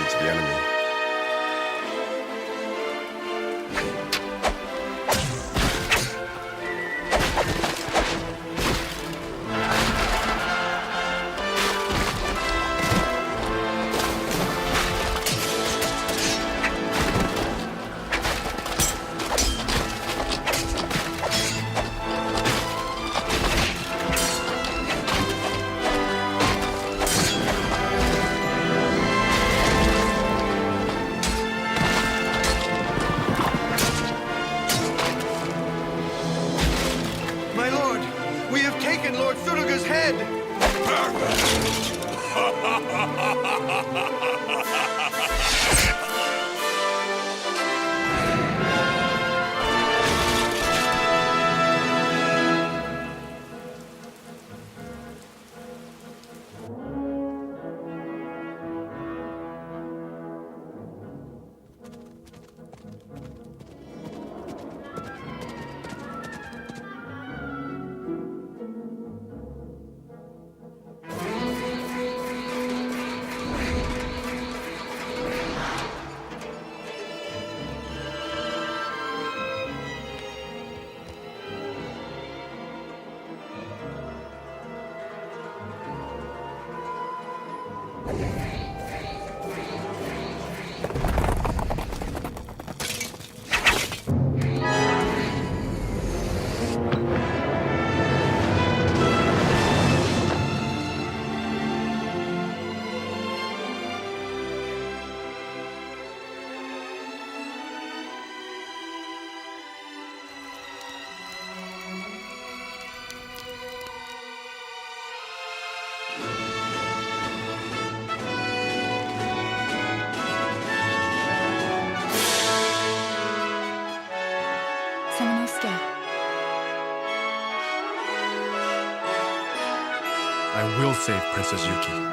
defeats the enemy. I will save Princess Yuki.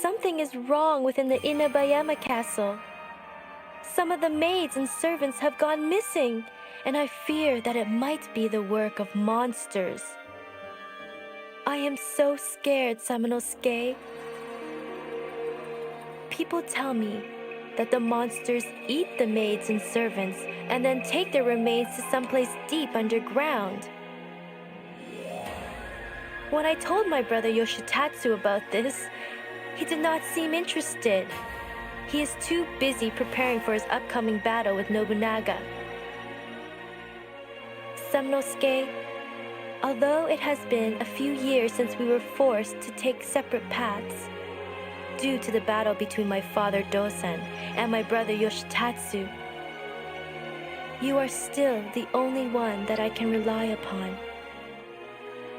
Something is wrong within the Inabayama castle. Some of the maids and servants have gone missing, and I fear that it might be the work of monsters. I am so scared, Samanosuke. People tell me that the monsters eat the maids and servants and then take their remains to someplace deep underground. When I told my brother Yoshitatsu about this, he did not seem interested. He is too busy preparing for his upcoming battle with Nobunaga. Samanosuke, although it has been a few years since we were forced to take separate paths, due to the battle between my father Dosan and my brother Yoshitatsu, you are still the only one that I can rely upon.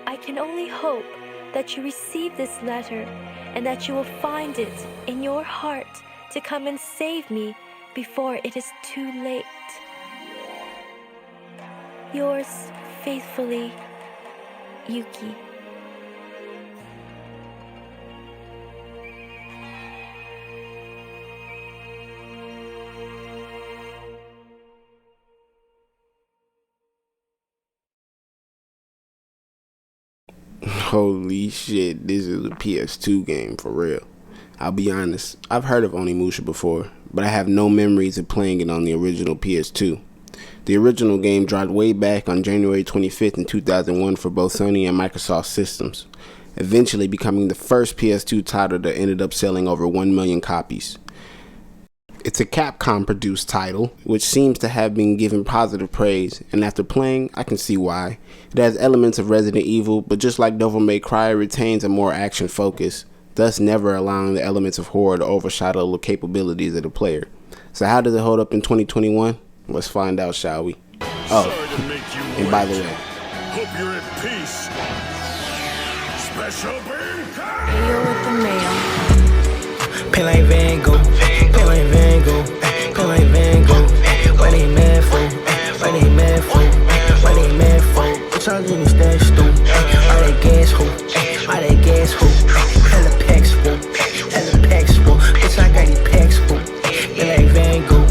I can only hope that you receive this letter and that you will find it in your heart to come and save me before it is too late. Yours faithfully, Yuki. Holy shit, this is a PS2 game for real. I'll be honest, I've heard of Onimusha before, but I have no memories of playing it on the original PS2. The original game dropped way back on January 25th in 2001 for both Sony and Microsoft systems, eventually becoming the first PS2 title that ended up selling over 1 million copies. It's a Capcom produced title, which seems to have been given positive praise, and after playing, I can see why. It has elements of Resident Evil, but just like Devil May Cry, it retains a more action focus, thus never allowing the elements of horror to overshadow the capabilities of the player. So how does it hold up in 2021? Let's find out, shall we? Oh, and by the way, hope you're at peace. Ayo with the mail. Pay like Van Gogh, pay like Van Gogh, pay like Van Gogh. Why they mad for? Why they mad for? Why they mad for? Bitch, I'm getting stash though. Why they gas ho? Why they gas ho? Hella packs full, hella packs full. Bitch, I got these packs full. Pay like Van Gogh,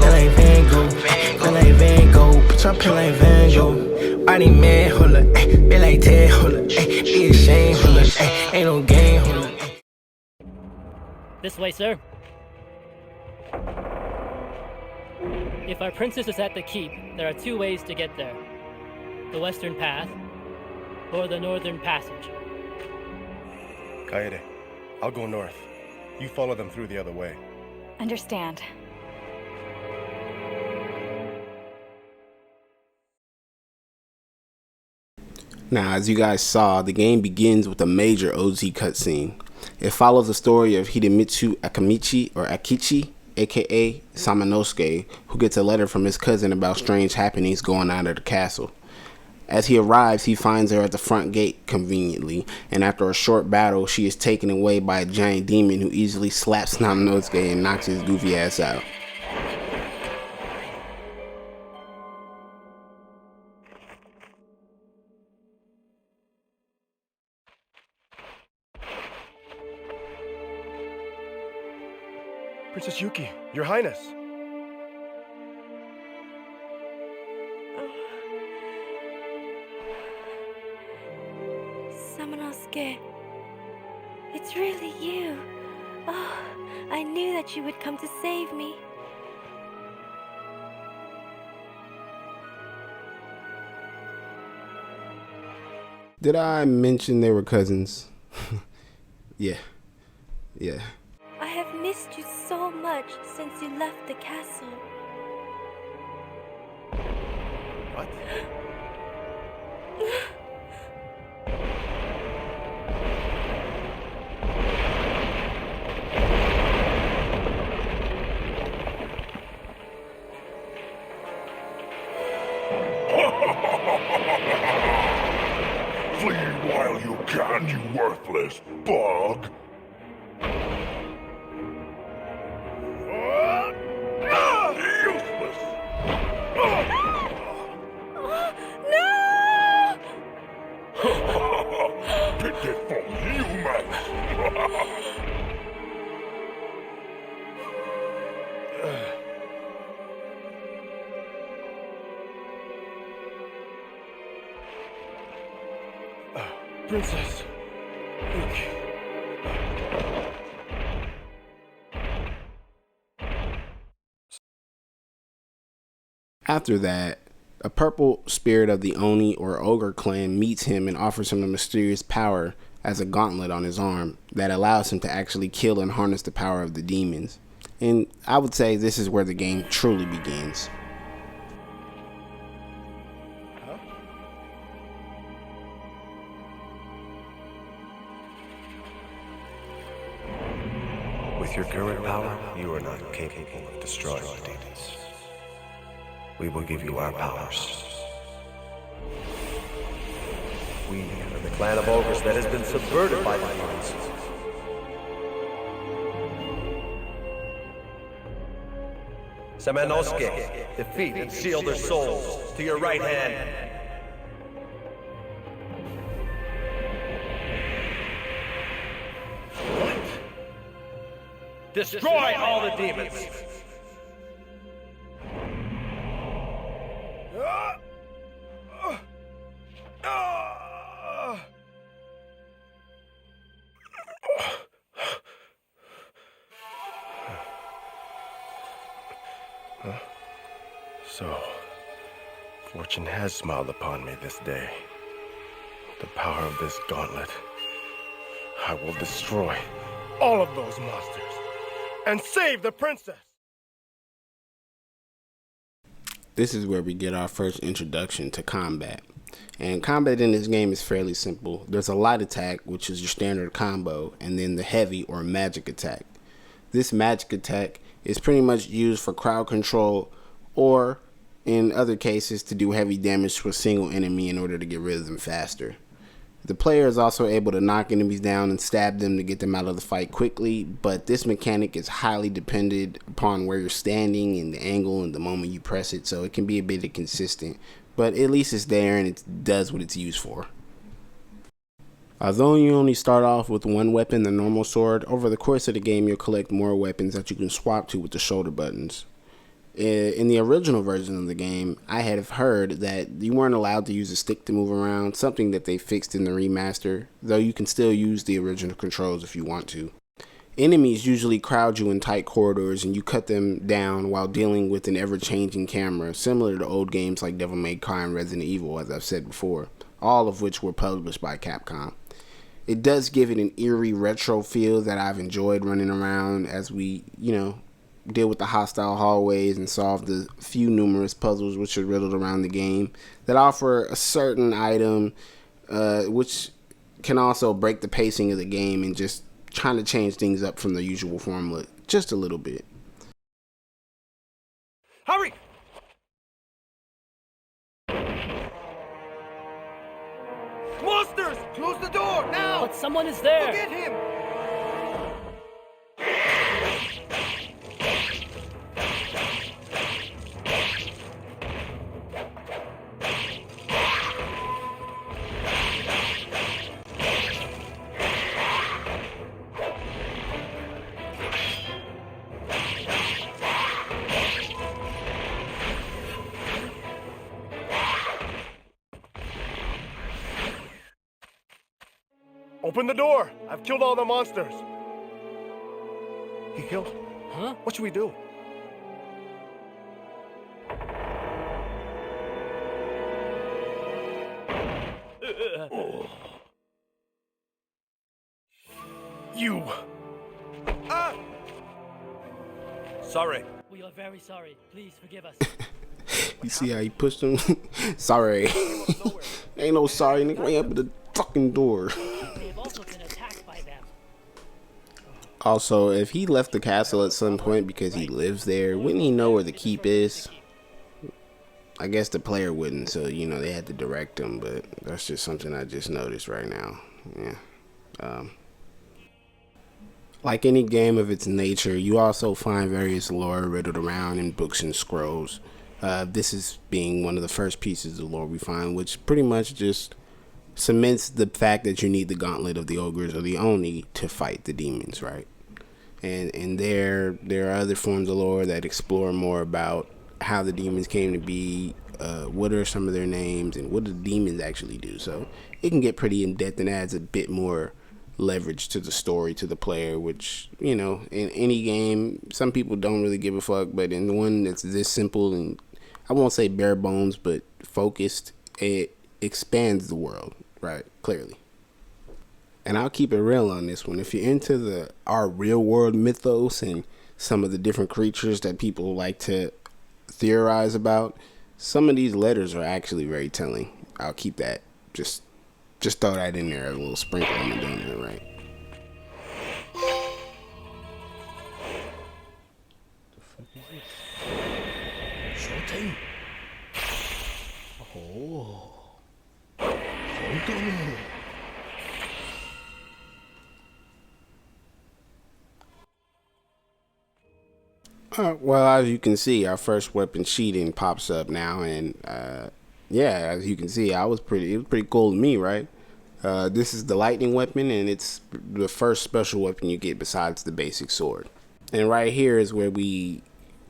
pay like Van Gogh, pay like Van Gogh. Bitch, I pay like Van Gogh. Why they mad holla? Be like Ted holla, be ashamed holla. Ain't no game holla. This way, sir. If our princess is at the keep, there are two ways to get there. The western path, or the northern passage. Kaede, I'll go north. You follow them through the other way. Understand. Now, as you guys saw, the game begins with a major OZ cutscene. It follows the story of Hidemitsu Akichi, aka Samanosuke, who gets a letter from his cousin about strange happenings going on at the castle. As he arrives, he finds her at the front gate conveniently, and after a short battle, she is taken away by a giant demon who easily slaps Samanosuke and knocks his goofy ass out. Princess Yuki, Your Highness. Samanosuke, it's really you. Oh, I knew that you would come to save me. Did I mention they were cousins? Yeah. I have missed you so much since you left the castle. What? Flee while you can, you worthless bug! Useless! No! Pitiful humans! Princess Yuki. After that, a purple spirit of the Oni or Ogre clan meets him and offers him a mysterious power as a gauntlet on his arm that allows him to actually kill and harness the power of the demons. And I would say this is where the game truly begins. With your current power, you are not capable of destroying the demons. We will give you our powers. We are the clan of ogres that has been subverted by the demons. Samanosuke, defeat and seal their souls to your right hand. Destroy all the demons! So, fortune has smiled upon me this day. The power of this gauntlet. I will destroy all of those monsters and save the princess! This is where we get our first introduction to combat. And combat in this game is fairly simple. There's a light attack, which is your standard combo, and then the heavy or magic attack. This magic attack is pretty much used for crowd control or in other cases to do heavy damage to a single enemy in order to get rid of them faster. The player is also able to knock enemies down and stab them to get them out of the fight quickly, but this mechanic is highly dependent upon where you're standing and the angle and the moment you press it, so it can be a bit inconsistent, but at least it's there and it does what it's used for. Although you only start off with one weapon, the normal sword, over the course of the game you'll collect more weapons that you can swap to with the shoulder buttons. In the original version of the game, I had heard that you weren't allowed to use a stick to move around, something that they fixed in the remaster, though you can still use the original controls if you want to. Enemies usually crowd you in tight corridors and you cut them down while dealing with an ever-changing camera, similar to old games like Devil May Cry and Resident Evil, as I've said before, all of which were published by Capcom. It does give it an eerie retro feel that I've enjoyed running around as we, deal with the hostile hallways and solve the few numerous puzzles which are riddled around the game that offer a certain item which can also break the pacing of the game and just trying to change things up from the usual formula just a little bit. Hurry! Monsters! Close the door, now! But someone is there! Go get him! Open the door! I've killed all the monsters! He killed? Huh? What should we do? You! Ah! Sorry. We are very sorry. Please forgive us. You see how he pushed him? Sorry. Ain't no sorry, nigga. Way up at the fucking door. We have also been attacked by them. Also, if he left the castle at some point because he lives there, wouldn't he know where the keep is? I guess the player wouldn't, so they had to direct him, but that's just something I just noticed right now. Yeah. Like any game of its nature, you also find various lore riddled around in books and scrolls. This is being one of the first pieces of lore we find, which pretty much just cements the fact that you need the gauntlet of the ogres or the Oni to fight the demons, right? And there are other forms of lore that explore more about how the demons came to be, what are some of their names, and what do the demons actually do. So it can get pretty in depth and adds a bit more leverage to the story, to the player, which in any game some people don't really give a fuck, but in one that's this simple and I won't say bare bones but focused, it expands the world, right? Clearly. And I'll keep it real on this one. If you're into our real world mythos and some of the different creatures that people like to theorize about, some of these letters are actually very telling. I'll keep that. Just throw that in there as a little sprinkle on the doing it right. The fuck is this? Showtime. Oh. Showtime. Well, as you can see, our first weapon sheeting pops up now, and as you can see, it was pretty cool to me, right? This is the lightning weapon, and it's the first special weapon you get besides the basic sword. And right here is where we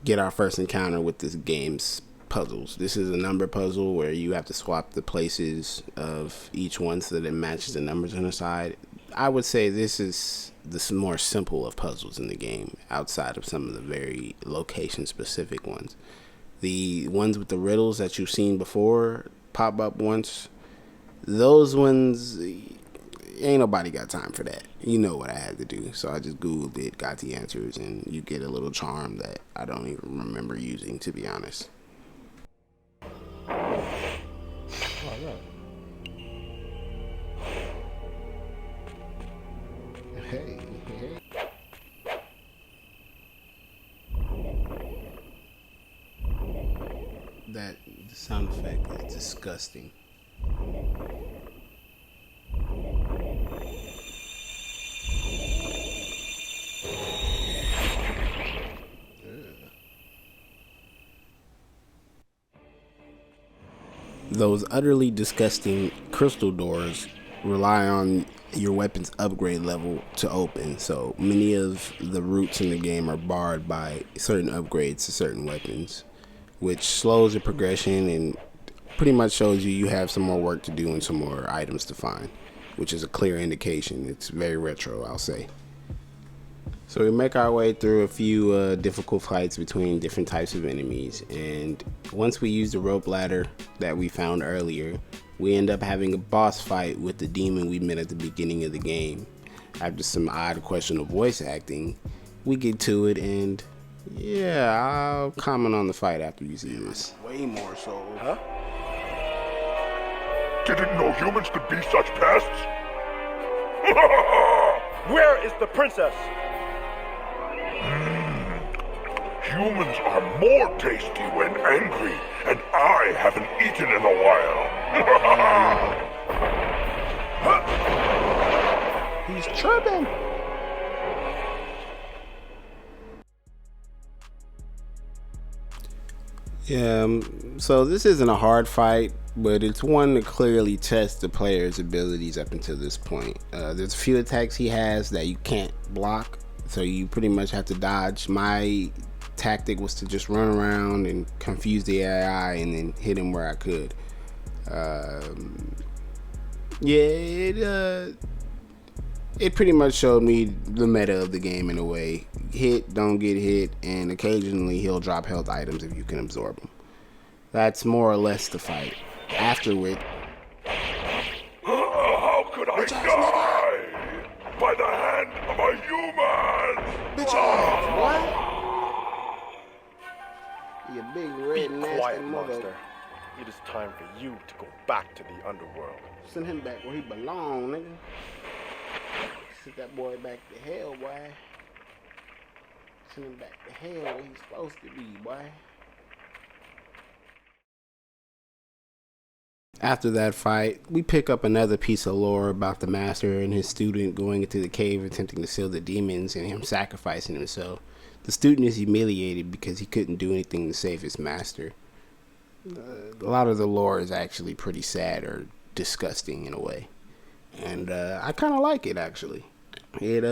get our first encounter with this game's puzzles. This is a number puzzle where you have to swap the places of each one so that it matches the numbers on the side. I would say this is the more simple of puzzles in the game, outside of some of the very location-specific ones. The ones with the riddles that you've seen before pop up once, those ones, ain't nobody got time for that. You know what I had to do. So I just Googled it, got the answers, and you get a little charm that I don't even remember using, to be honest. Hey. That sound effect is disgusting. Those utterly disgusting crystal doors rely on your weapon's upgrade level to open, so many of the routes in the game are barred by certain upgrades to certain weapons, which slows the progression and pretty much shows you have some more work to do and some more items to find, which is a clear indication. It's very retro, I'll say. So we make our way through a few difficult fights between different types of enemies, and once we use the rope ladder that we found earlier, we end up having a boss fight with the demon we met at the beginning of the game. After some odd questionable voice acting, we get to it, and yeah, I'll comment on the fight after you see this. Way more so. Huh? Didn't know humans could be such pests? Where is the princess? Humans are more tasty when angry, and I haven't eaten in a while. He's tripping. Yeah, so this isn't a hard fight, but it's one to clearly test the player's abilities up until this point. There's a few attacks he has that you can't block, so you pretty much have to dodge. My tactic was to just run around and confuse the AI and then hit him where I could. It pretty much showed me the meta of the game in a way. Hit, don't get hit, and occasionally he'll drop health items if you can absorb them. That's more or less the fight. Afterward, How could I die? By the hand of a human! bitch ass, what? You big red nasty Quiet, mother. monster. It is time for you to go back to the underworld. Send him back where he belong, nigga. Send that boy back to hell, boy. Send him back to hell where he's supposed to be, boy. After that fight, we pick up another piece of lore about the master and his student going into the cave attempting to seal the demons and him sacrificing himself. The student is humiliated because he couldn't do anything to save his master. A lot of the lore is actually pretty sad or disgusting in a way. And I kind of like it, actually. It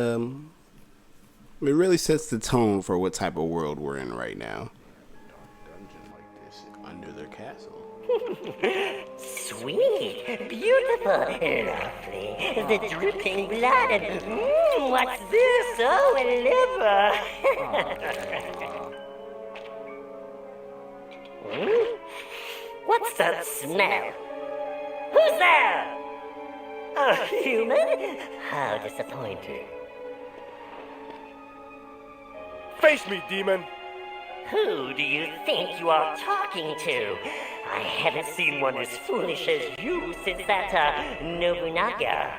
really sets the tone for what type of world we're in right now. Dungeon like this under their castle. Sweet, beautiful, lovely. The dripping blood and what's this? Oh, a liver. What's that smell? Who's there? A human? How disappointing. Face me, demon! Who do you think you are talking to? I haven't seen one as foolish as you since that, Nobunaga.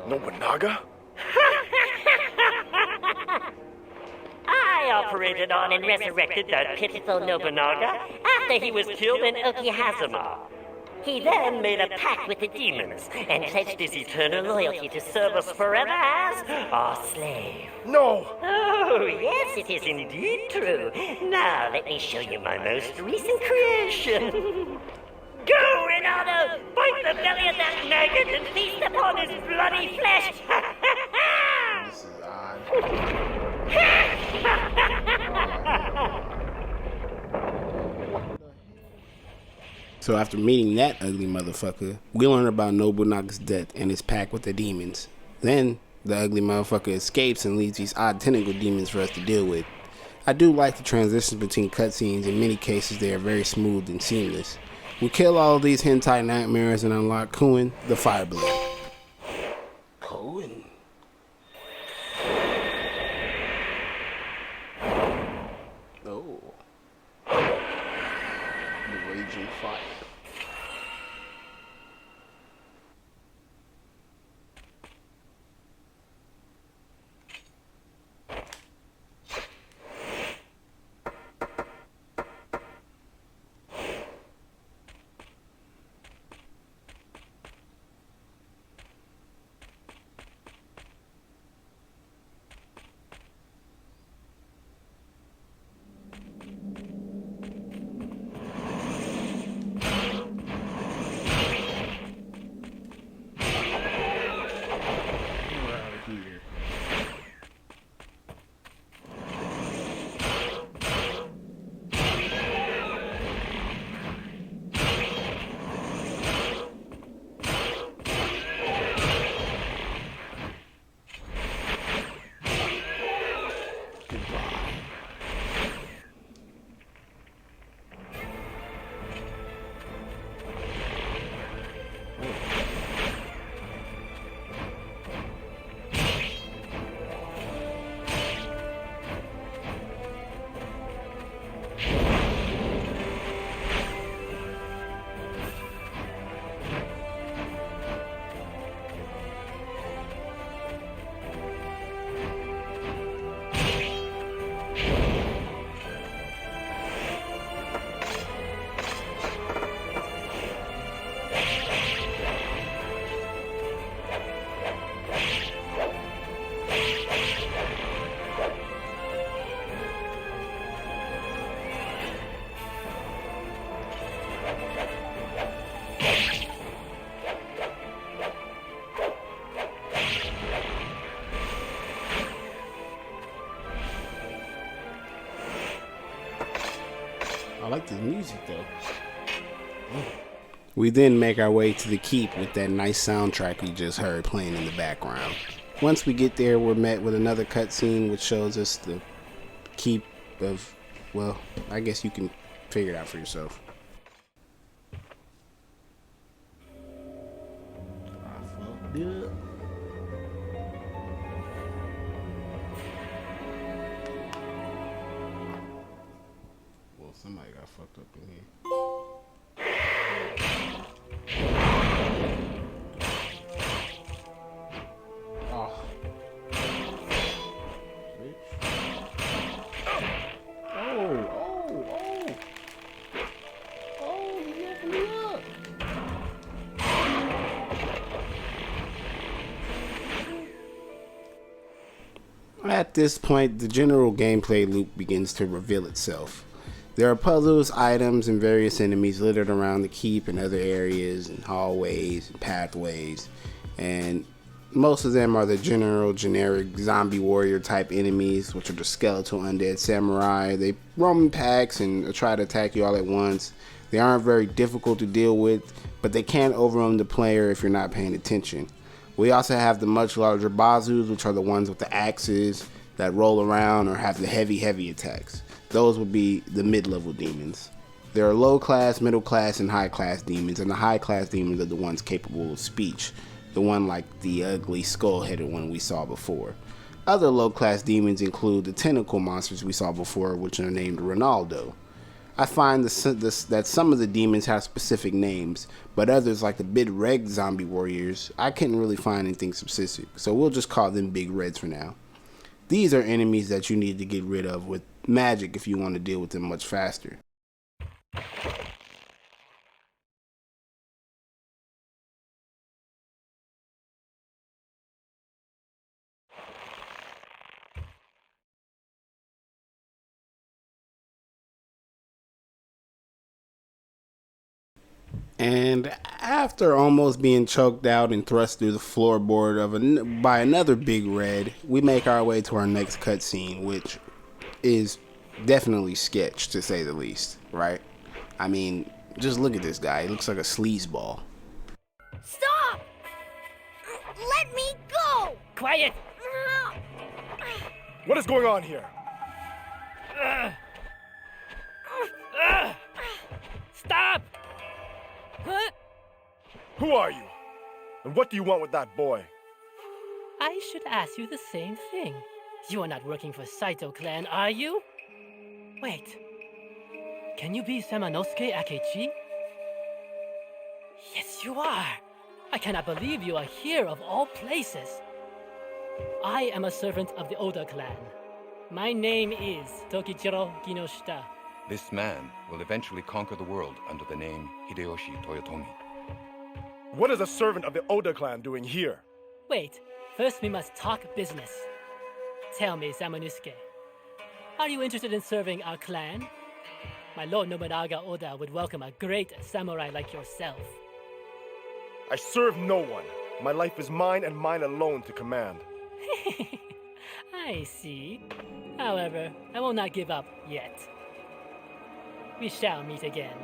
Nobunaga? I operated on and resurrected that pitiful Nobunaga after he was killed in Okihazuma. He then made a pact with the demons and pledged his eternal loyalty to serve us forever as our slave. No! Oh, yes, it is indeed true. Now, let me show you my most recent creation. Go, Renato! Bite the belly of that maggot and feast upon his bloody flesh! This is odd. So after meeting that ugly motherfucker, we learn about Nobunaga's death and his pact with the demons. Then, the ugly motherfucker escapes and leaves these odd tentacle demons for us to deal with. I do like the transitions between cutscenes. In many cases, they are very smooth and seamless. We kill all of these hentai nightmares and unlock Kuin, the Fireblade. Kuin? Oh. The raging fire. I like the music though. We then make our way to the keep with that nice soundtrack we just heard playing in the background. Once we get there, we're met with another cutscene which shows us the keep of, well, I guess you can figure it out for yourself. Well, somebody got fucked up in here. Oh. At this point, the general gameplay loop begins to reveal itself. There are puzzles, items, and various enemies littered around the keep and other areas and hallways and pathways, and most of them are the generic zombie warrior type enemies, which are the skeletal undead samurai. They roam in packs and try to attack you all at once. They aren't very difficult to deal with, but they can overwhelm the player if you're not paying attention. We also have the much larger bazus, which are the ones with the axes that roll around or have the heavy attacks. Those would be the mid-level demons. There are low class, middle class, and high class demons, and the high class demons are the ones capable of speech, the one like the ugly skull-headed one we saw before. Other low class demons include the tentacle monsters we saw before, which are named Ronaldo. I find that some of the demons have specific names, but others, like the Big Red zombie warriors, I couldn't really find anything specific, so we'll just call them Big Reds for now. These are enemies that you need to get rid of with magic if you want to deal with them much faster. And after almost being choked out and thrust through the floorboard by another Big Red, we make our way to our next cutscene, which is definitely sketch, to say the least, right? I mean, just look at this guy. He looks like a sleazeball. Stop! Let me go! Quiet! What is going on here? Stop! Huh? Who are you? And what do you want with that boy? I should ask you the same thing. You are not working for Saito clan, are you? Wait. Can you be Samanosuke Akechi? Yes, you are. I cannot believe you are here of all places. I am a servant of the Oda clan. My name is Tokichiro Kinoshita. This man will eventually conquer the world under the name Hideyoshi Toyotomi. What is a servant of the Oda clan doing here? Wait, first we must talk business. Tell me, Samanosuke, are you interested in serving our clan? My Lord Nobunaga Oda would welcome a great samurai like yourself. I serve no one. My life is mine and mine alone to command. I see. However, I will not give up yet. We shall meet again.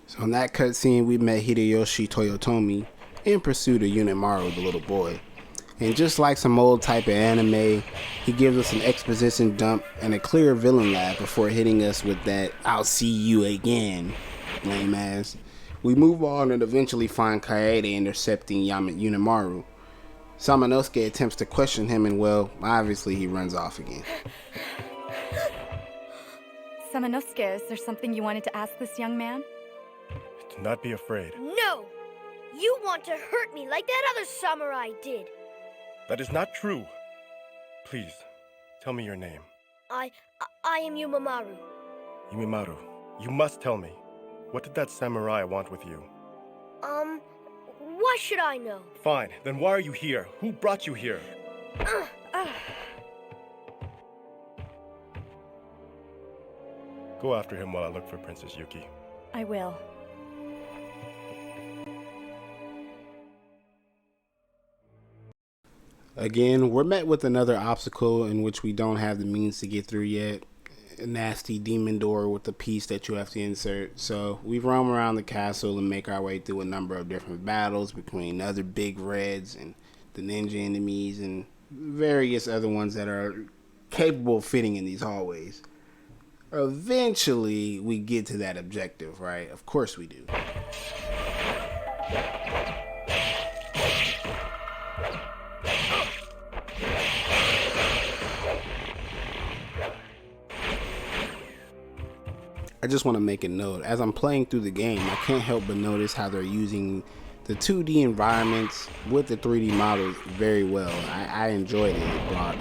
So in that cutscene, we met Hideyoshi Toyotomi in pursuit of Yunemaru, the little boy. And just like some old type of anime, he gives us an exposition dump and a clear villain laugh before hitting us with that "I'll see you again," lame ass. We move on and eventually find Kaede intercepting Yunemaru. Samanosuke attempts to question him and, well, obviously he runs off again. Samanosuke, is there something you wanted to ask this young man? Do not be afraid. No! You want to hurt me like that other samurai did. That is not true. Please, tell me your name. I am Yunemaru. Yunemaru, you must tell me. What did that samurai want with you? Why should I know? Fine, then why are you here? Who brought you here? Go after him while I look for Princess Yuki. I will. Again, we're met with another obstacle in which we don't have the means to get through yet. A nasty demon door with a piece that you have to insert. So we roam around the castle and make our way through a number of different battles between other big reds and the ninja enemies and various other ones that are capable of fitting in these hallways. Eventually, we get to that objective, right? Of course we do. I just want to make a note. As I'm playing through the game, I can't help but notice how they're using the 2D environments with the 3D models very well. I enjoyed it. It brought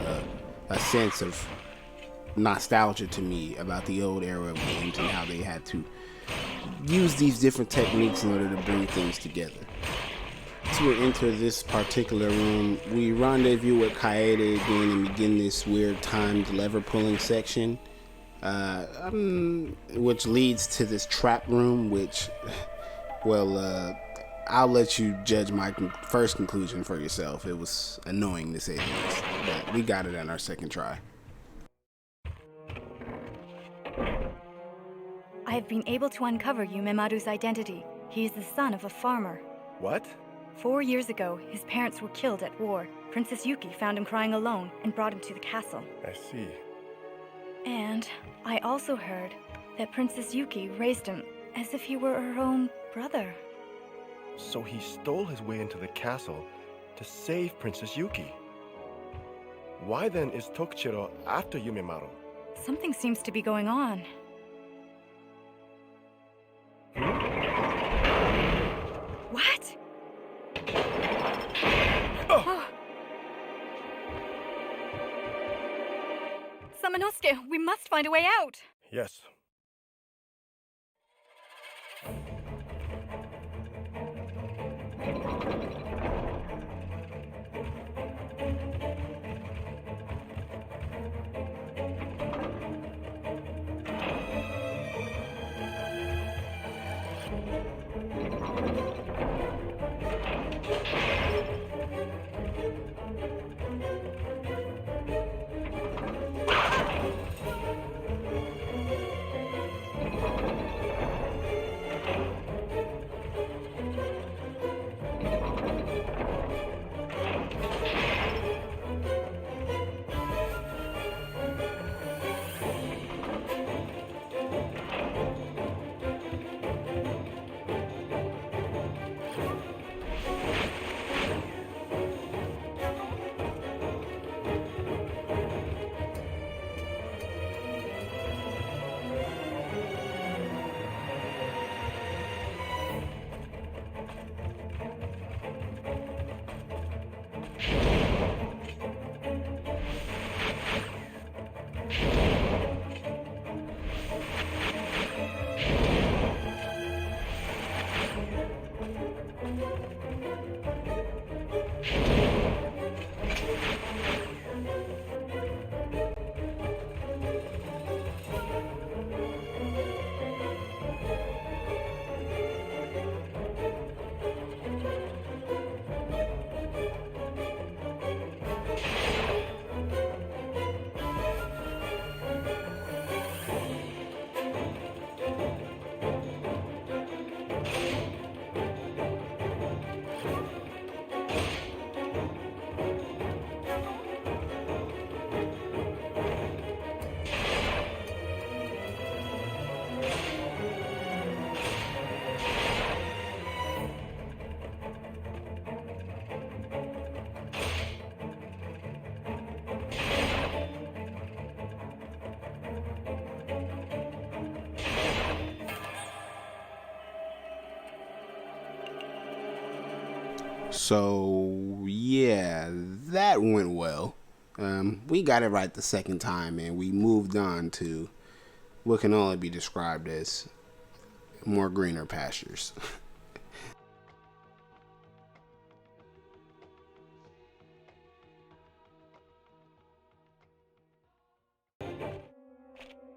a sense of nostalgia to me about the old era of games and how they had to use these different techniques in order to bring things together. To enter this particular room, we rendezvous with Kaede again and begin this weird timed lever pulling section. Which leads to this trap room, which, well, I'll let you judge my first conclusion for yourself. It was annoying to say the least, but we got it on our second try. I have been able to uncover Yunemaru's identity. He is the son of a farmer. What? 4 years ago, his parents were killed at war. Princess Yuki found him crying alone and brought him to the castle. I see. And I also heard that Princess Yuki raised him as if he were her own brother. So he stole his way into the castle to save Princess Yuki. Why then is Tokichiro after Yunemaru? Something seems to be going on. What? Oh. Samanosuke, we must find a way out. Yes. So, yeah, that went well. We got it right the second time, and we moved on to what can only be described as more greener pastures.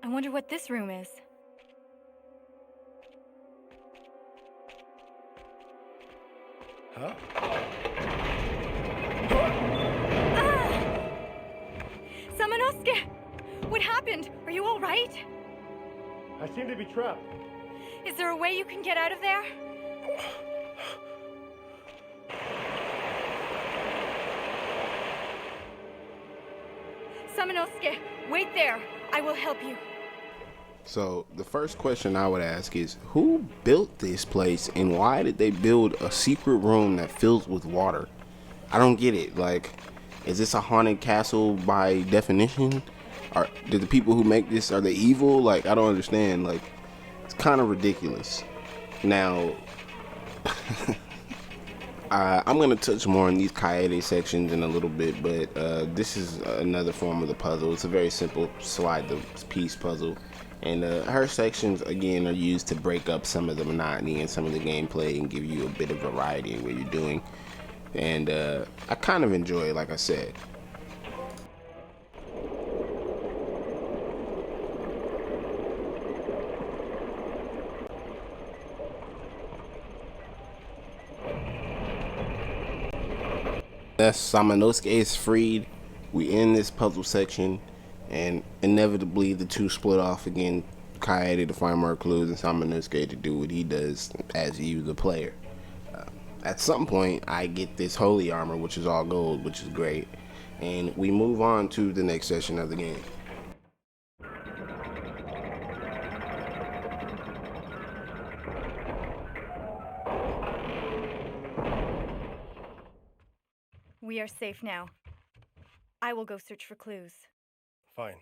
I wonder what this room is. Huh? Samanosuke! What happened? Are you all right? I seem to be trapped. Is there a way you can get out of there? Samanosuke, wait there. I will help you. So the first question I would ask is, who built this place and why did they build a secret room that fills with water? I don't get it. Like, is this a haunted castle by definition? Or did the people who make this, are they evil? Like, I don't understand. Like, it's kind of ridiculous. Now, I'm going to touch more on these Kaede sections in a little bit, but this is another form of the puzzle. It's a very simple slide the piece puzzle. And her sections, again, are used to break up some of the monotony and some of the gameplay and give you a bit of variety in what you're doing. And I kind of enjoy it, like I said. Thus, Samanosuke is freed. We end this puzzle section, and inevitably the two split off again. Kaede to find more clues, and Samanosuke to do what he does as you, the player. At some point, I get this holy armor, which is all gold, which is great, and we move on to the next session of the game. We are safe now. I will go search for clues. Fine.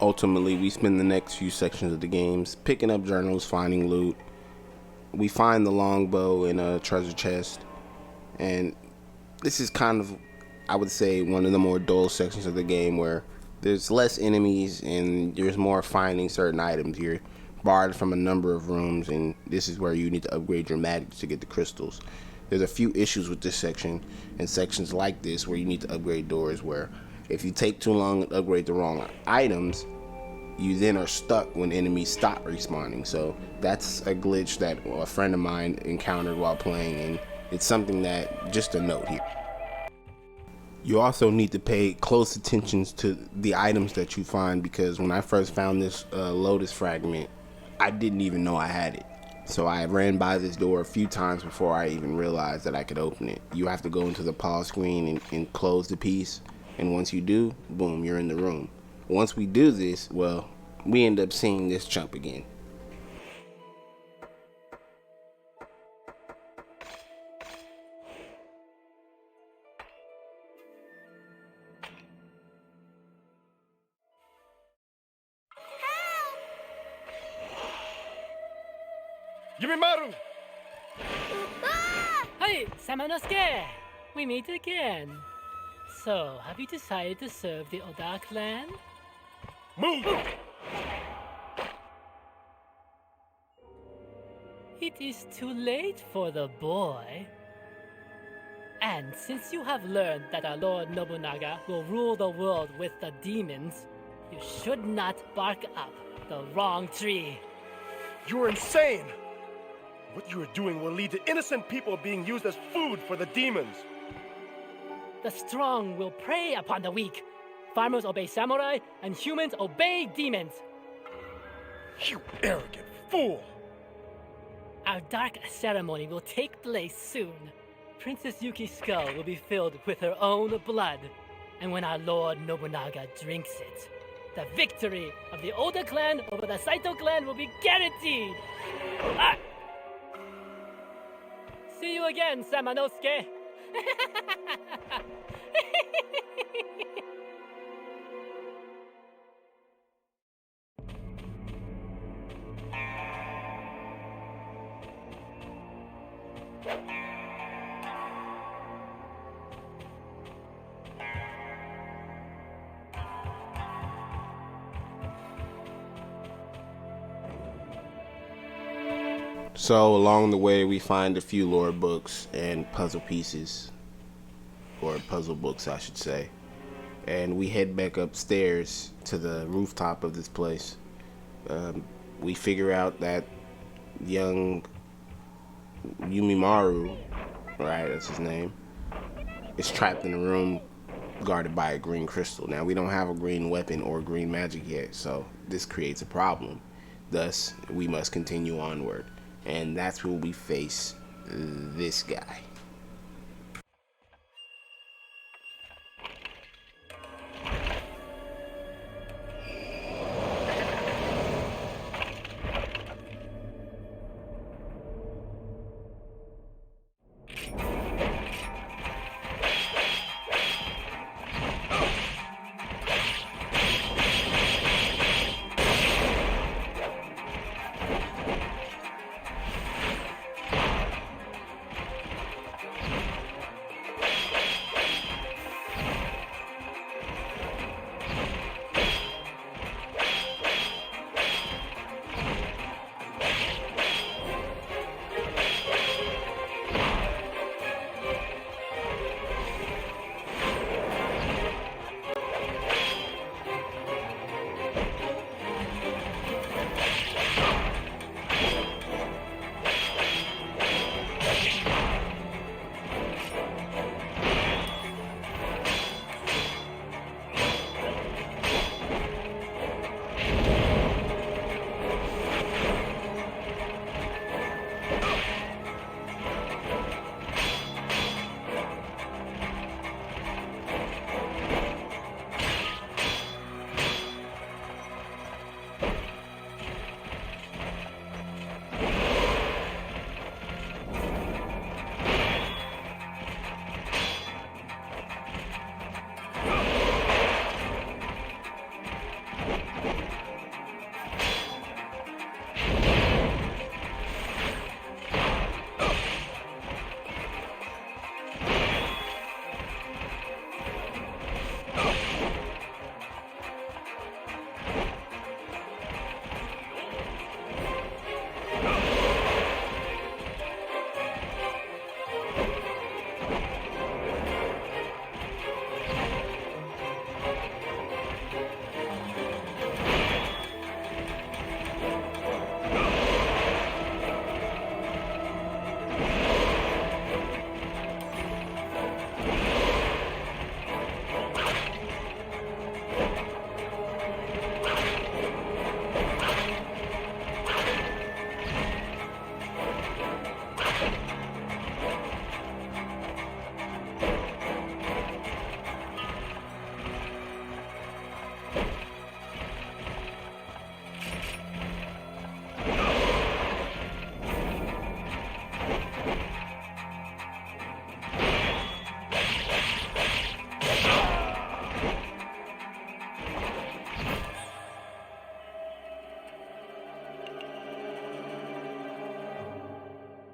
Ultimately, we spend the next few sections of the games picking up journals, finding loot. We find the longbow in a treasure chest, and this is kind of, I would say, one of the more dull sections of the game where there's less enemies and there's more finding certain items. You're barred from a number of rooms, and this is where you need to upgrade your magic to get the crystals. There's a few issues with this section and sections like this where you need to upgrade doors, where if you take too long and upgrade the wrong items, you then are stuck when enemies stop respawning. So that's a glitch that a friend of mine encountered while playing, and it's something that, just a note here. You also need to pay close attention to the items that you find, because when I first found this lotus fragment, I didn't even know I had it. So I ran by this door a few times before I even realized that I could open it. You have to go into the pause screen and close the piece, and once you do, boom, you're in the room. Once we do this, well, we end up seeing this chump again. Yunemaru! Hey, Samanosuke! We meet again. So, have you decided to serve the Oda clan? Move! It is too late for the boy. And since you have learned that our Lord Nobunaga will rule the world with the demons, you should not bark up the wrong tree. You are insane! What you are doing will lead to innocent people being used as food for the demons. The strong will prey upon the weak. Farmers obey samurai, and humans obey demons. You arrogant fool! Our dark ceremony will take place soon. Princess Yuki's skull will be filled with her own blood. And when our Lord Nobunaga drinks it, the victory of the Oda clan over the Saito clan will be guaranteed! Ah! See you again, Samanosuke! So along the way, we find a few lore books and puzzle pieces, or puzzle books, I should say. And we head back upstairs to the rooftop of this place. We figure out that young Yunemaru, right, that's his name, it's trapped in a room guarded by a green crystal. Now, we don't have a green weapon or green magic yet, so this creates a problem. Thus, we must continue onward. And that's where we face this guy.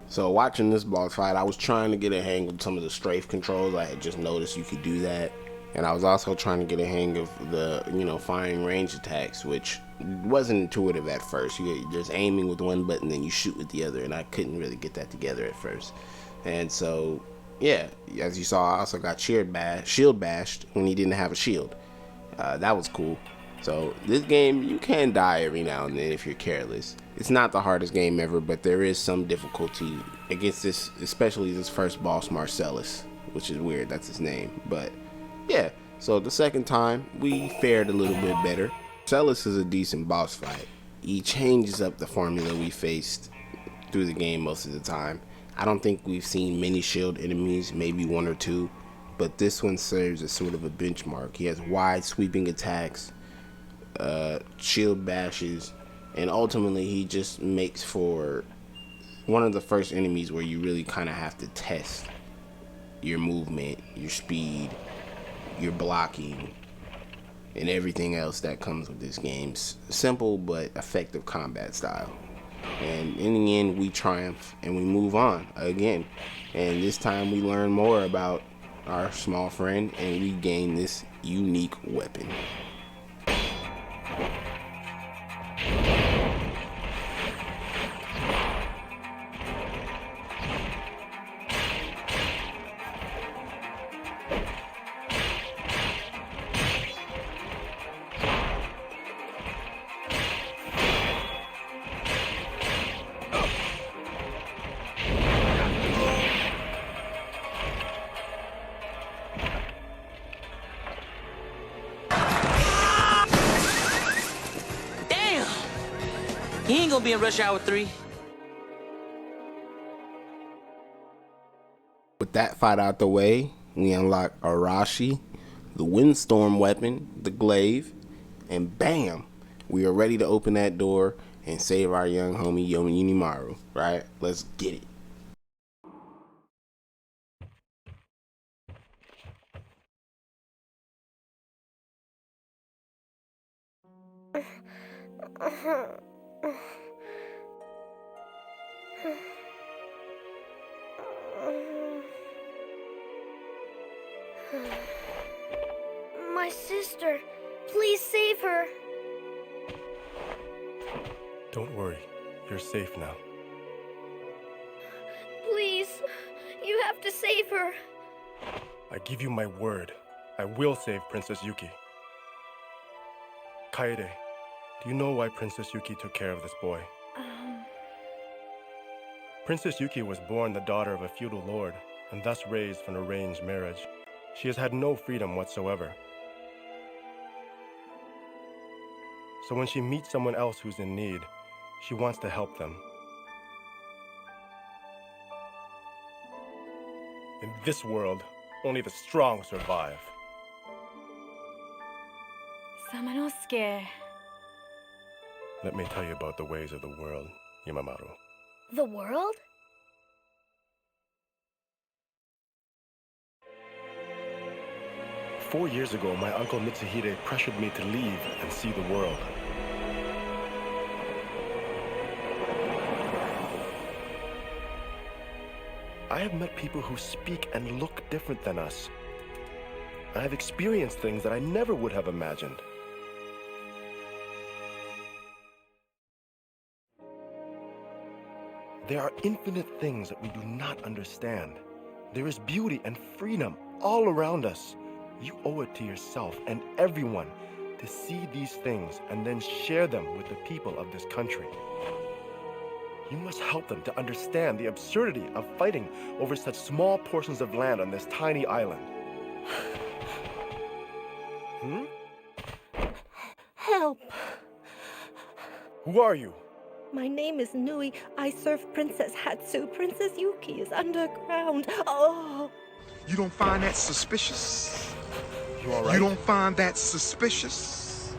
So watching this boss fight, I was trying to get a hang of some of the strafe controls. I had just noticed you could do that. And I was also trying to get a hang of the, firing range attacks, which wasn't intuitive at first. You're just aiming with one button, then you shoot with the other, and I couldn't really get that together at first. And so, yeah, as you saw, I also got shield bashed when he didn't have a shield. That was cool. So this game, you can die every now and then if you're careless. It's not the hardest game ever, but there is some difficulty against this, especially this first boss, Marcellus, which is weird, that's his name. But yeah, so the second time, we fared a little bit better. Marcellus is a decent boss fight. He changes up the formula we faced through the game most of the time. I don't think we've seen many shield enemies, maybe one or two, but this one serves as sort of a benchmark. He has wide sweeping attacks, shield bashes, and ultimately he just makes for one of the first enemies where you really kind of have to test your movement, your speed, your blocking, and everything else that comes with this game's simple but effective combat style. And in the end, we triumph and we move on again. And this time we learn more about our small friend and we gain this unique weapon. gonna be in rush hour 3. With that fight out the way, we unlock Arashi, the windstorm weapon, the glaive, and bam, we are ready to open that door and save our young homie Yunemaru, right? Let's get it. My sister, please save her. Don't worry, you're safe now. Please, you have to save her. I give you my word. I will save Princess Yuki. Kaede, do you know why Princess Yuki took care of this boy? Princess Yuki was born the daughter of a feudal lord, and thus raised from an arranged marriage. She has had no freedom whatsoever. So when she meets someone else who's in need, she wants to help them. In this world, only the strong survive. Samanosuke. Let me tell you about the ways of the world, Yunemaru. The world? "4 years ago, my uncle Mitsuhide pressured me to leave and see the world. I have met people who speak and look different than us. I have experienced things that I never would have imagined. There are infinite things that we do not understand. There is beauty and freedom all around us. You owe it to yourself and everyone to see these things and then share them with the people of this country. You must help them to understand the absurdity of fighting over such small portions of land on this tiny island." Help! Who are you? My name is Nui. I serve Princess Hatsu. Princess Yuki is underground. Oh! You don't find that suspicious? You all right? You don't find that suspicious?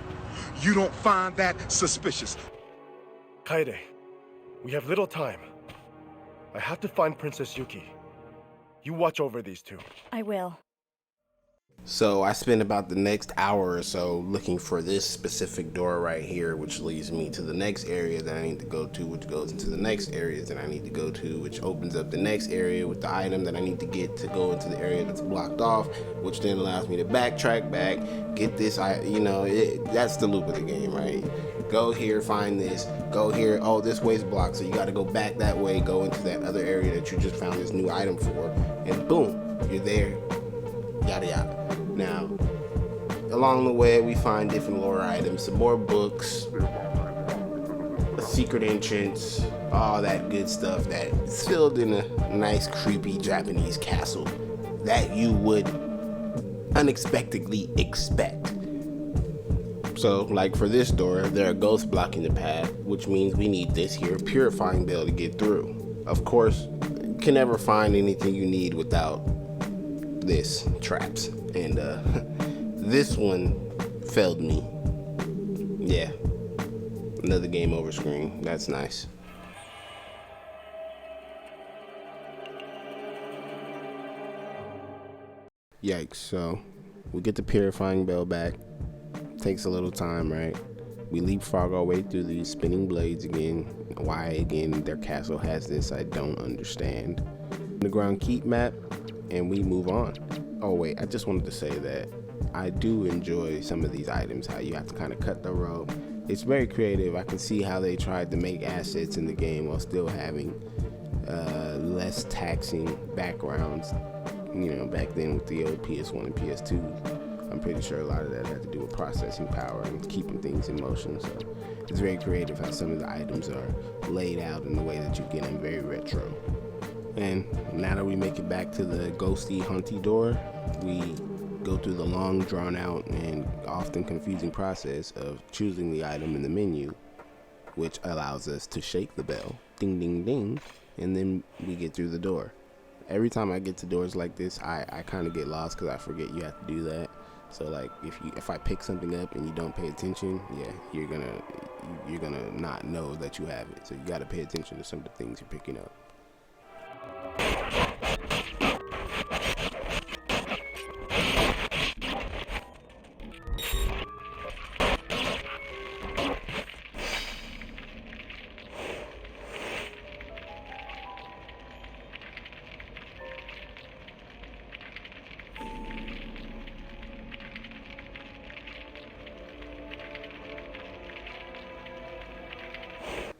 You don't find that suspicious? Kaede, we have little time. I have to find Princess Yuki. You watch over these two. I will. So I spent about the next hour or so looking for this specific door right here, which leads me to the next area that I need to go to, which goes into the next areas that I need to go to, which opens up the next area with the item that I need to get to go into the area that's blocked off, which then allows me to backtrack back, get this, that's the loop of the game, right? Go here, find this, go here, oh, this way's blocked, so you gotta go back that way, go into that other area that you just found this new item for, and boom, you're there, yada yada. Now, along the way, we find different lore items, some more books, a secret entrance, all that good stuff that's filled in a nice, creepy Japanese castle that you would unexpectedly expect. So, like for this door, there are ghosts blocking the path, which means we need this here purifying bell to get through. Of course, you can never find anything you need without this traps. And this one failed me. Yeah, another game over screen. That's nice. Yikes. So we get the purifying bell back. Takes a little time, right? We leapfrog our way through these spinning blades again. Why again their castle has this, I don't understand. Underground keep map, and we move on. Oh wait, I just wanted to say that I do enjoy some of these items, how you have to kind of cut the rope. It's very creative. I can see how they tried to make assets in the game while still having less taxing backgrounds. You know, back then with the old PS1 and PS2, I'm pretty sure a lot of that had to do with processing power and keeping things in motion. So it's very creative how some of the items are laid out in the way that you get them, very retro. And now that we make it back to the ghosty, haunty door, we go through the long, drawn out, and often confusing process of choosing the item in the menu which allows us to shake the bell, ding, ding, ding, and then we get through the door. Every time I get to doors like this, I kind of get lost because I forget you have to do that. So like if I pick something up and you don't pay attention, yeah, you're gonna not know that you have it. So you got to pay attention to some of the things you're picking up.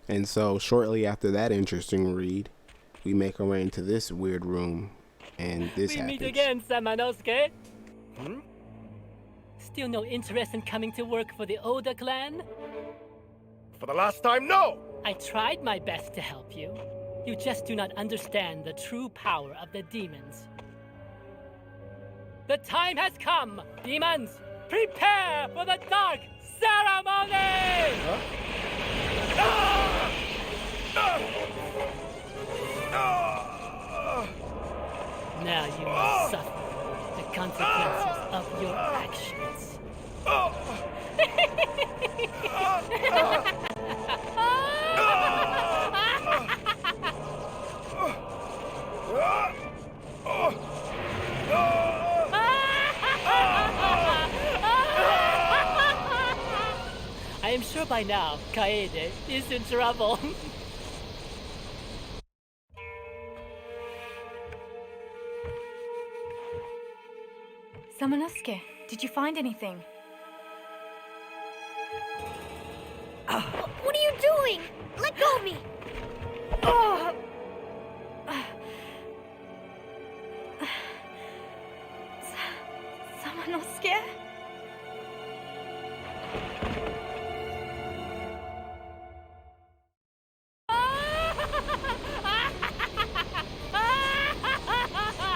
And so shortly after that interesting read, we make our way into this weird room, and this happens. We meet again, Samanosuke. Still no interest in coming to work for the Oda clan? For the last time, no! I tried my best to help you. You just do not understand the true power of the demons. The time has come, demons! Prepare for the dark ceremony! Huh? Now you must suffer the consequences of your actions. I am sure by now, Kaede is in trouble. Samanosuke, did you find anything? What are you doing? Let go of me! Samanosuke?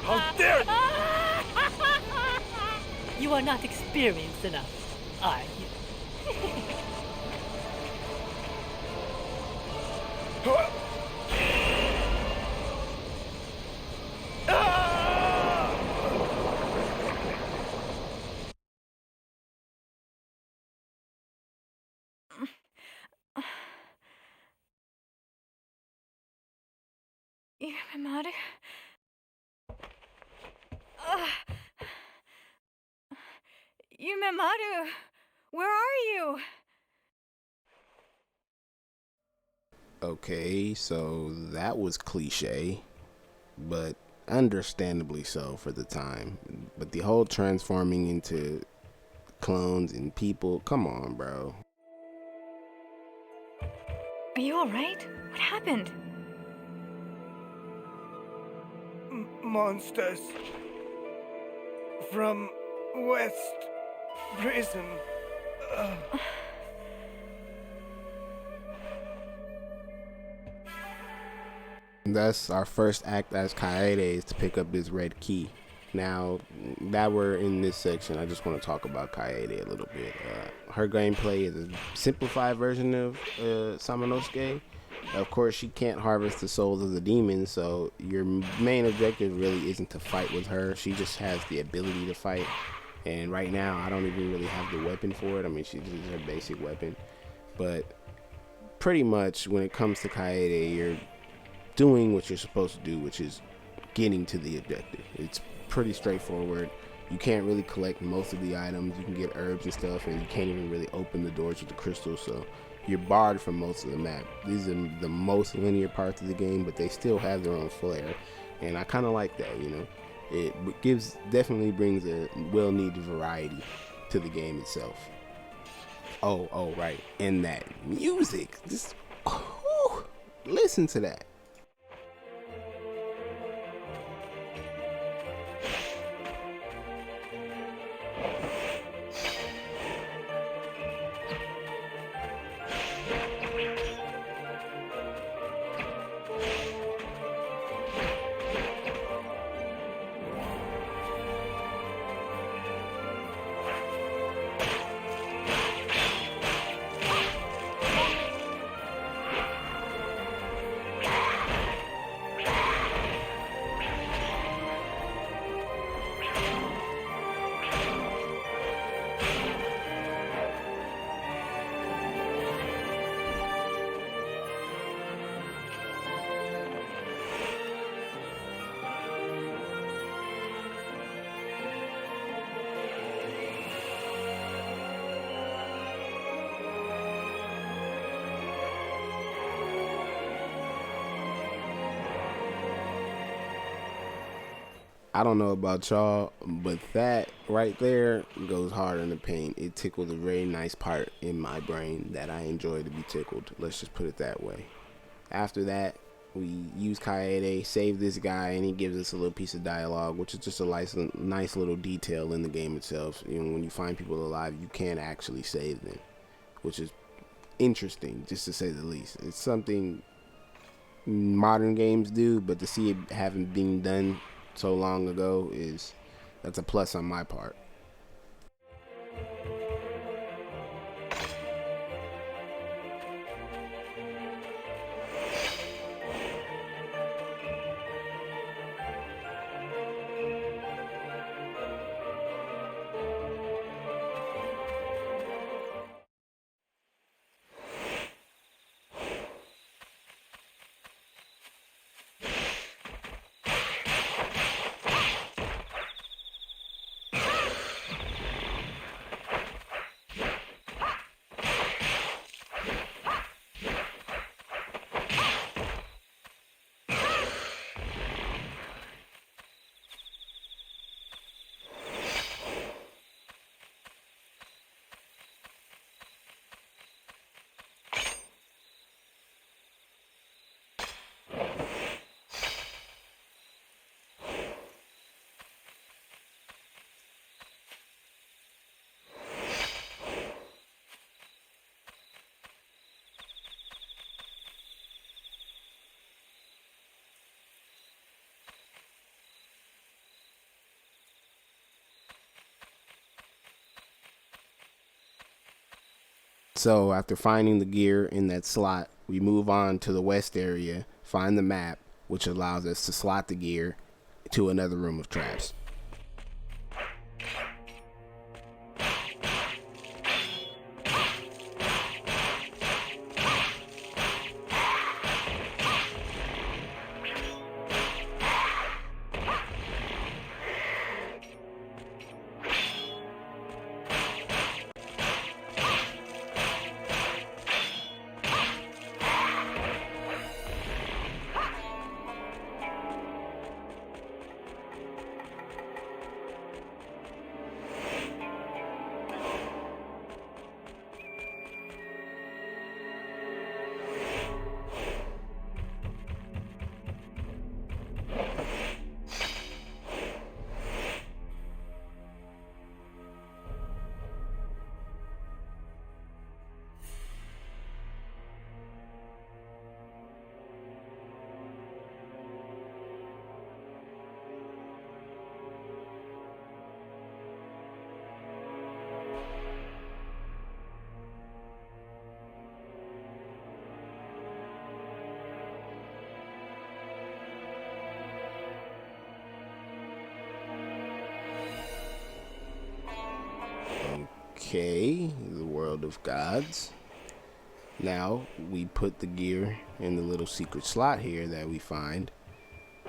How dare you! You are not experienced enough, are you? Yunemaru? Yunemaru, where are you? Okay, so that was cliche, but understandably so for the time. But the whole transforming into clones and people, come on, bro. Are you alright? What happened? Monsters from West Prison. Thus, our first act as Kaede is to pick up this red key. Now, that we're in this section, I just want to talk about Kaede a little bit. Her gameplay is a simplified version of Samanosuke. Of course, she can't harvest the souls of the demons, so your main objective really isn't to fight with her. She just has the ability to fight. And right now, I don't even really have the weapon for it. I mean, she's just her basic weapon. But pretty much, when it comes to Kaede, you're doing what you're supposed to do, which is getting to the objective. It's pretty straightforward. You can't really collect most of the items. You can get herbs and stuff, and you can't even really open the doors with the crystals, so you're barred from most of the map. These are the most linear parts of the game, but they still have their own flair, and I kind of like that, you know. It definitely brings a well-needed variety to the game itself. Oh, right, and that music, just listen to that. I don't know about y'all, but that right there goes hard in the paint. It tickled a very nice part in my brain that I enjoy to be tickled. Let's just put it that way. After that, we use Kaede, save this guy, and he gives us a little piece of dialogue, which is just a nice little detail in the game itself. You know, when you find people alive, you can actually save them, which is interesting, just to say the least. It's something modern games do, but to see it having been done so long ago that's a plus on my part. So after finding the gear in that slot, we move on to the west area, find the map, which allows us to slot the gear to another room of traps. Okay, the world of gods. Now we put the gear in the little secret slot here that we find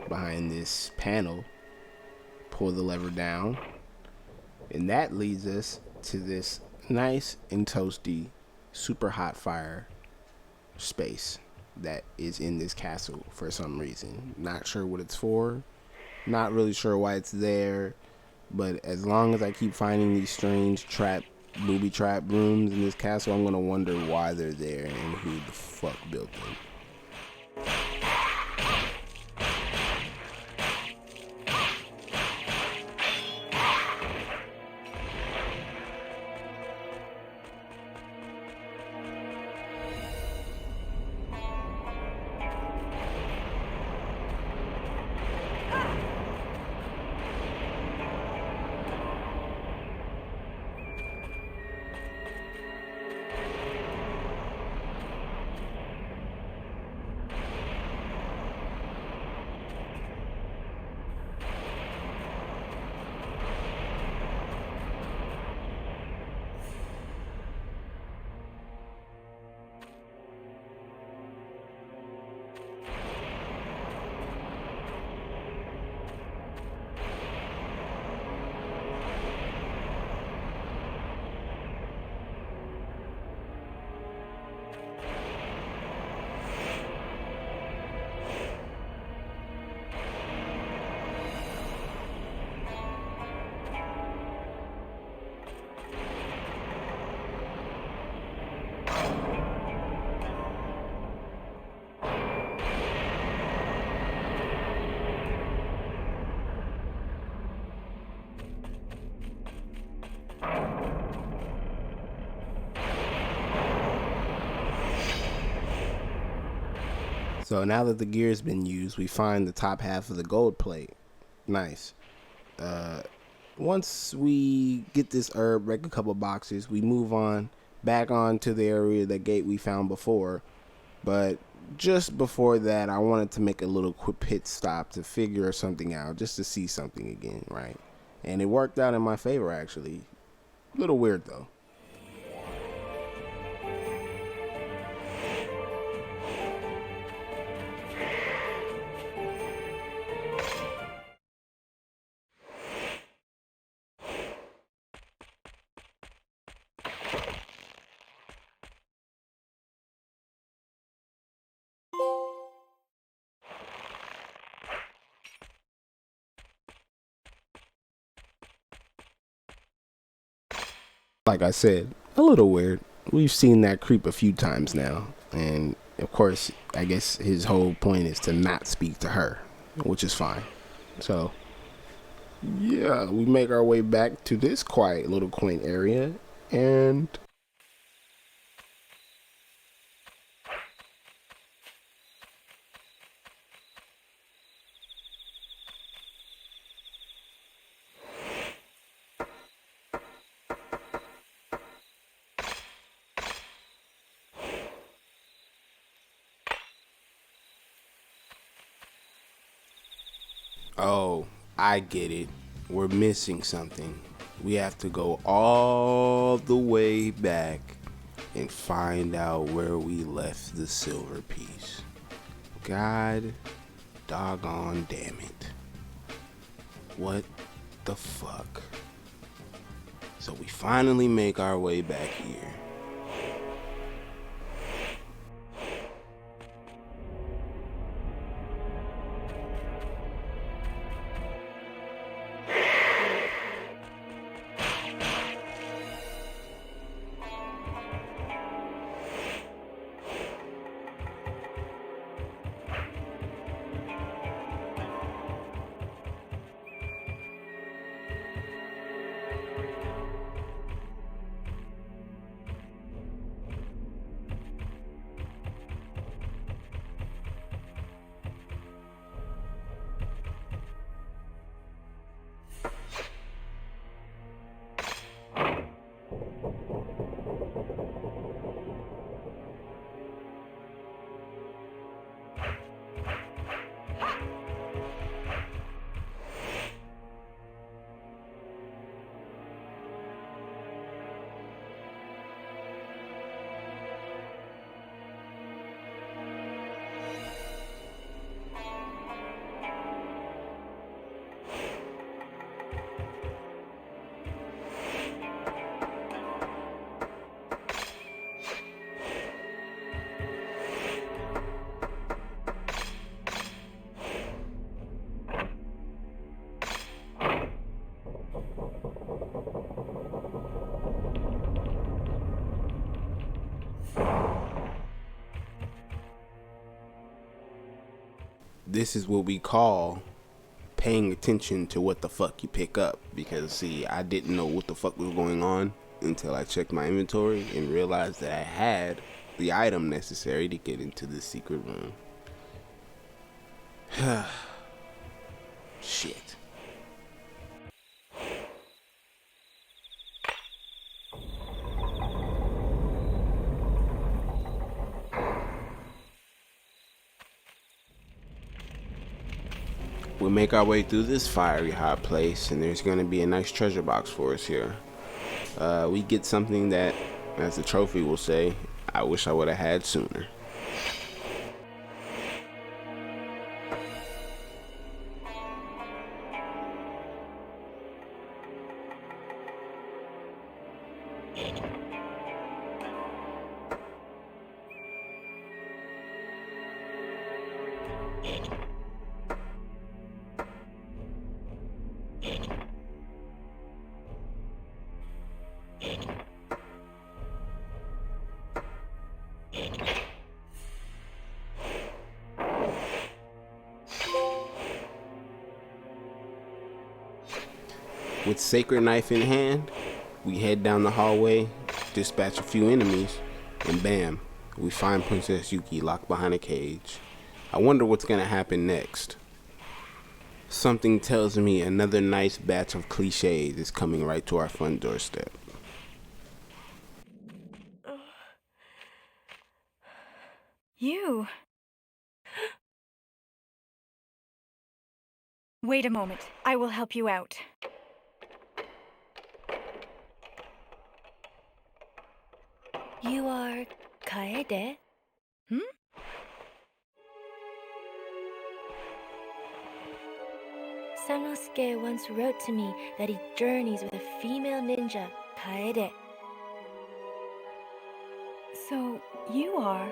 behind this panel. Pull the lever down, and that leads us to this nice and toasty, super hot fire space that is in this castle for some reason. Not sure what it's for, not really sure why it's there, but as long as I keep finding these strange booby trap rooms in this castle, I'm gonna wonder why they're there and who the fuck built them. So now that the gear's been used, we find the top half of the gold plate. Nice. Once we get this herb, break a couple boxes, we move on back on to the area, the gate we found before. But just before that, I wanted to make a little quick pit stop to figure something out, just to see something again, right? And it worked out in my favor, actually. A little weird, though. Like I said, a little weird. We've seen that creep a few times now. And, of course, I guess his whole point is to not speak to her, which is fine. So, yeah, we make our way back to this quiet little quaint area. And... oh, I get it. We're missing something. We have to go all the way back and find out where we left the silver piece. God doggone damn it. What the fuck? So we finally make our way back here. This is what we call paying attention to what the fuck you pick up. Because, see, I didn't know what the fuck was going on until I checked my inventory and realized that I had the item necessary to get into this secret room. Shit. We'll make our way through this fiery hot place, and there's going to be a nice treasure box for us here. We get something that, as the trophy will say, I wish I would have had sooner. With Sacred Knife in hand, we head down the hallway, dispatch a few enemies, and bam, we find Princess Yuki locked behind a cage. I wonder what's gonna happen next. Something tells me another nice batch of cliches is coming right to our front doorstep. You. Wait a moment. I will help you out. You are Kaede? Sanosuke once wrote to me that he journeys with a female ninja, Kaede. So, you are...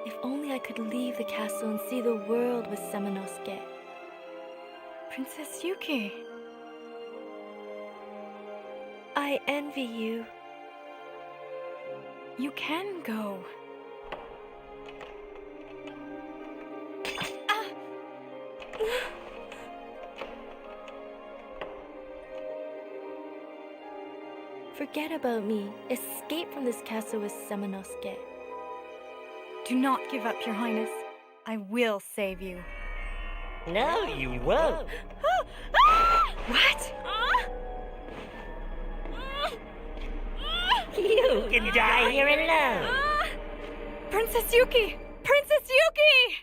If only I could leave the castle and see the world with Samanosuke. Princess Yuki. I envy you. You can go. Forget about me. Escape from this castle with Samanosuke. Do not give up, Your Highness. I will save you. No, you won't. What? You can die here alone. Princess Yuki! Princess Yuki!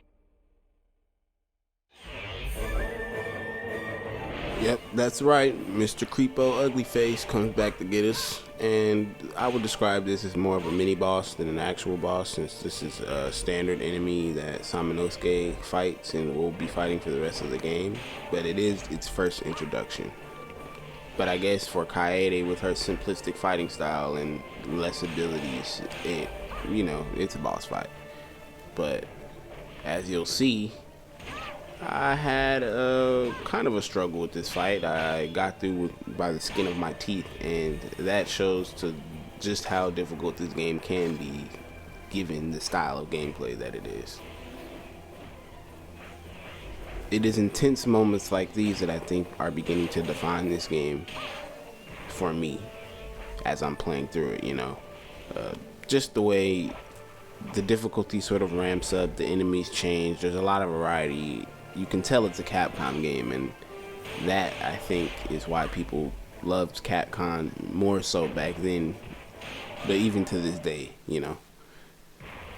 Yep, that's right. Mr. Creepo Uglyface comes back to get us. And I would describe this as more of a mini-boss than an actual boss, since this is a standard enemy that Samanosuke fights and will be fighting for the rest of the game. But it is its first introduction. But I guess for Kaede, with her simplistic fighting style and less abilities, it's a boss fight. But as you'll see, I had kind of a struggle with this fight. I got through by the skin of my teeth, and that shows to just how difficult this game can be given the style of gameplay that it is. It is intense moments like these that I think are beginning to define this game for me as I'm playing through it, just the way the difficulty sort of ramps up, the enemies change, there's a lot of variety. You can tell it's a Capcom game, and that, I think, is why people loved Capcom more so back then, but even to this day,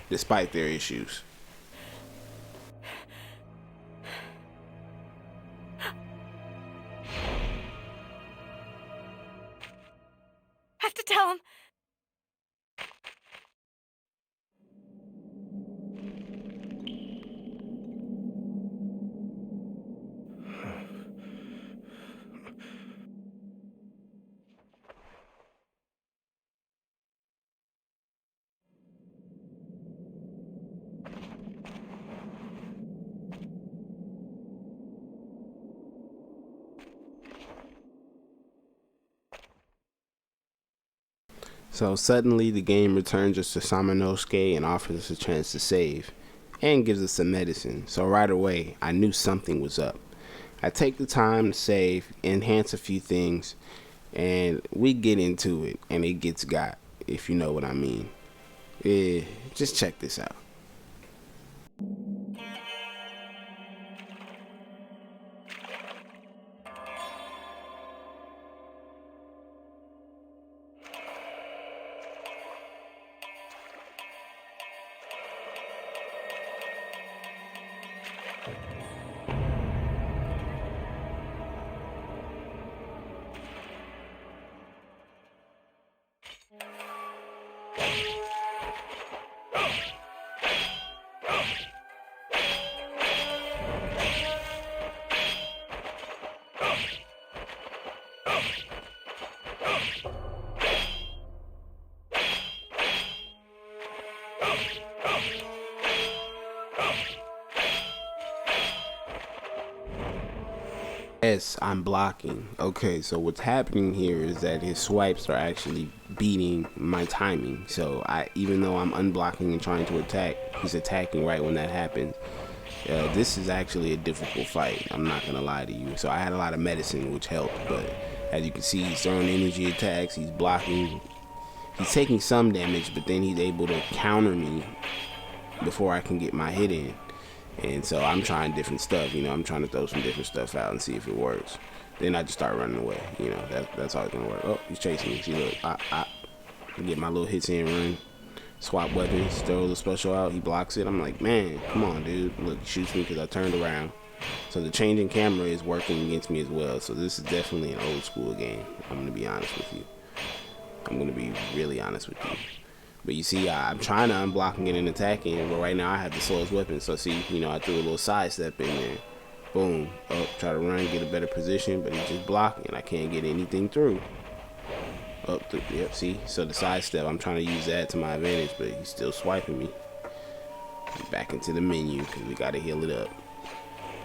despite their issues. Have to tell him. So suddenly the game returns us to Samanosuke and offers us a chance to save, and gives us some medicine. So right away, I knew something was up. I take the time to save, enhance a few things, and we get into it, and it gets got, if you know what I mean. Just check this out. Yes, I'm blocking. Okay, so what's happening here is that his swipes are actually beating my timing. So even though I'm unblocking and trying to attack, he's attacking right when that happens. This is actually a difficult fight, I'm not gonna lie to you. So I had a lot of medicine, which helped, but As you can see, he's throwing energy attacks, he's blocking, he's taking some damage, but then he's able to counter me before I can get my hit in. And so I'm trying different stuff, you know, I'm trying to throw some different stuff out and see if it works. Then I just start running away, you know, that's all it's gonna work. Oh, he's chasing me. See, look, I get my little hits in, run, swap weapons, throw the special out, he blocks it. I'm like, man, come on, dude. Look, he shoots me because I turned around. So the changing camera is working against me as well. So this is definitely an old school game. I'm gonna be honest with you. I'm gonna be really honest with you. But you see, I'm trying to unblock and get an attack in, but right now I have the slowest weapon. So see, you know, I threw a little sidestep in there. Boom. Oh, try to run, get a better position, but he's just blocking and I can't get anything through. Oh, yep, see? So the sidestep, I'm trying to use that to my advantage, but he's still swiping me. Back into the menu, because we got to heal it up.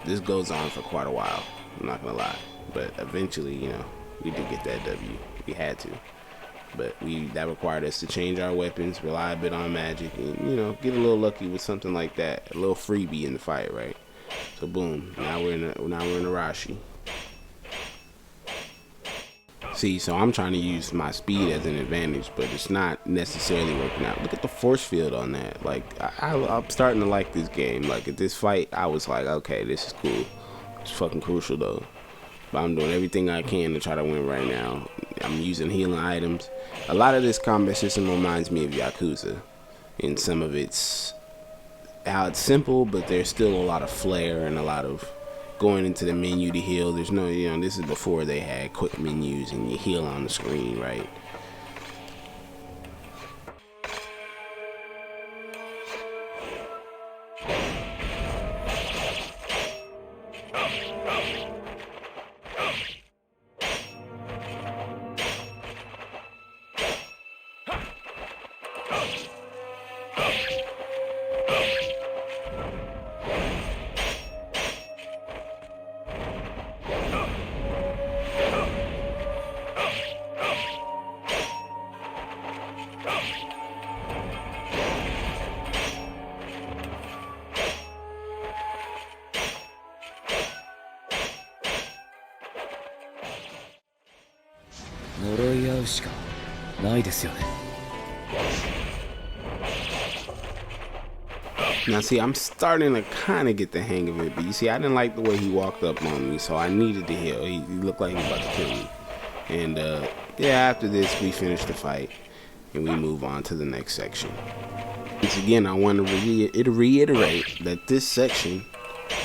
This goes on for quite a while, I'm not going to lie. But eventually, you know, we did get that W. We had to. But that required us to change our weapons, rely a bit on magic, and, you know, get a little lucky with something like that. A little freebie in the fight, right? So boom, now we're in Arashi. See, so I'm trying to use my speed as an advantage, but it's not necessarily working out. Look at the force field on that. Like, I'm starting to like this game. Like, at this fight, I was like, okay, this is cool. It's fucking crucial, though. But I'm doing everything I can to try to win right now. I'm using healing items. A lot of this combat system reminds me of Yakuza. In some of its, how it's simple, but there's still a lot of flair and a lot of going into the menu to heal. There's no, you know, this is before they had quick menus and you heal on the screen, right? Now see, I'm starting to kind of get the hang of it, but you see, I didn't like the way he walked up on me, so I needed to heal. He looked like he was about to kill me. And yeah, after this, we finish the fight, and we move on to the next section. Once again, I want to reiterate that this section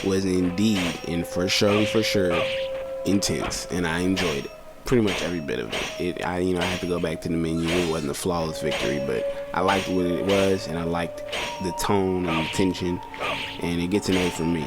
was indeed, and for sure, intense, and I enjoyed it. Pretty much every bit of it. I had to go back to the menu. It wasn't a flawless victory, but I liked what it was, and I liked the tone and the tension, and it gets an A from me.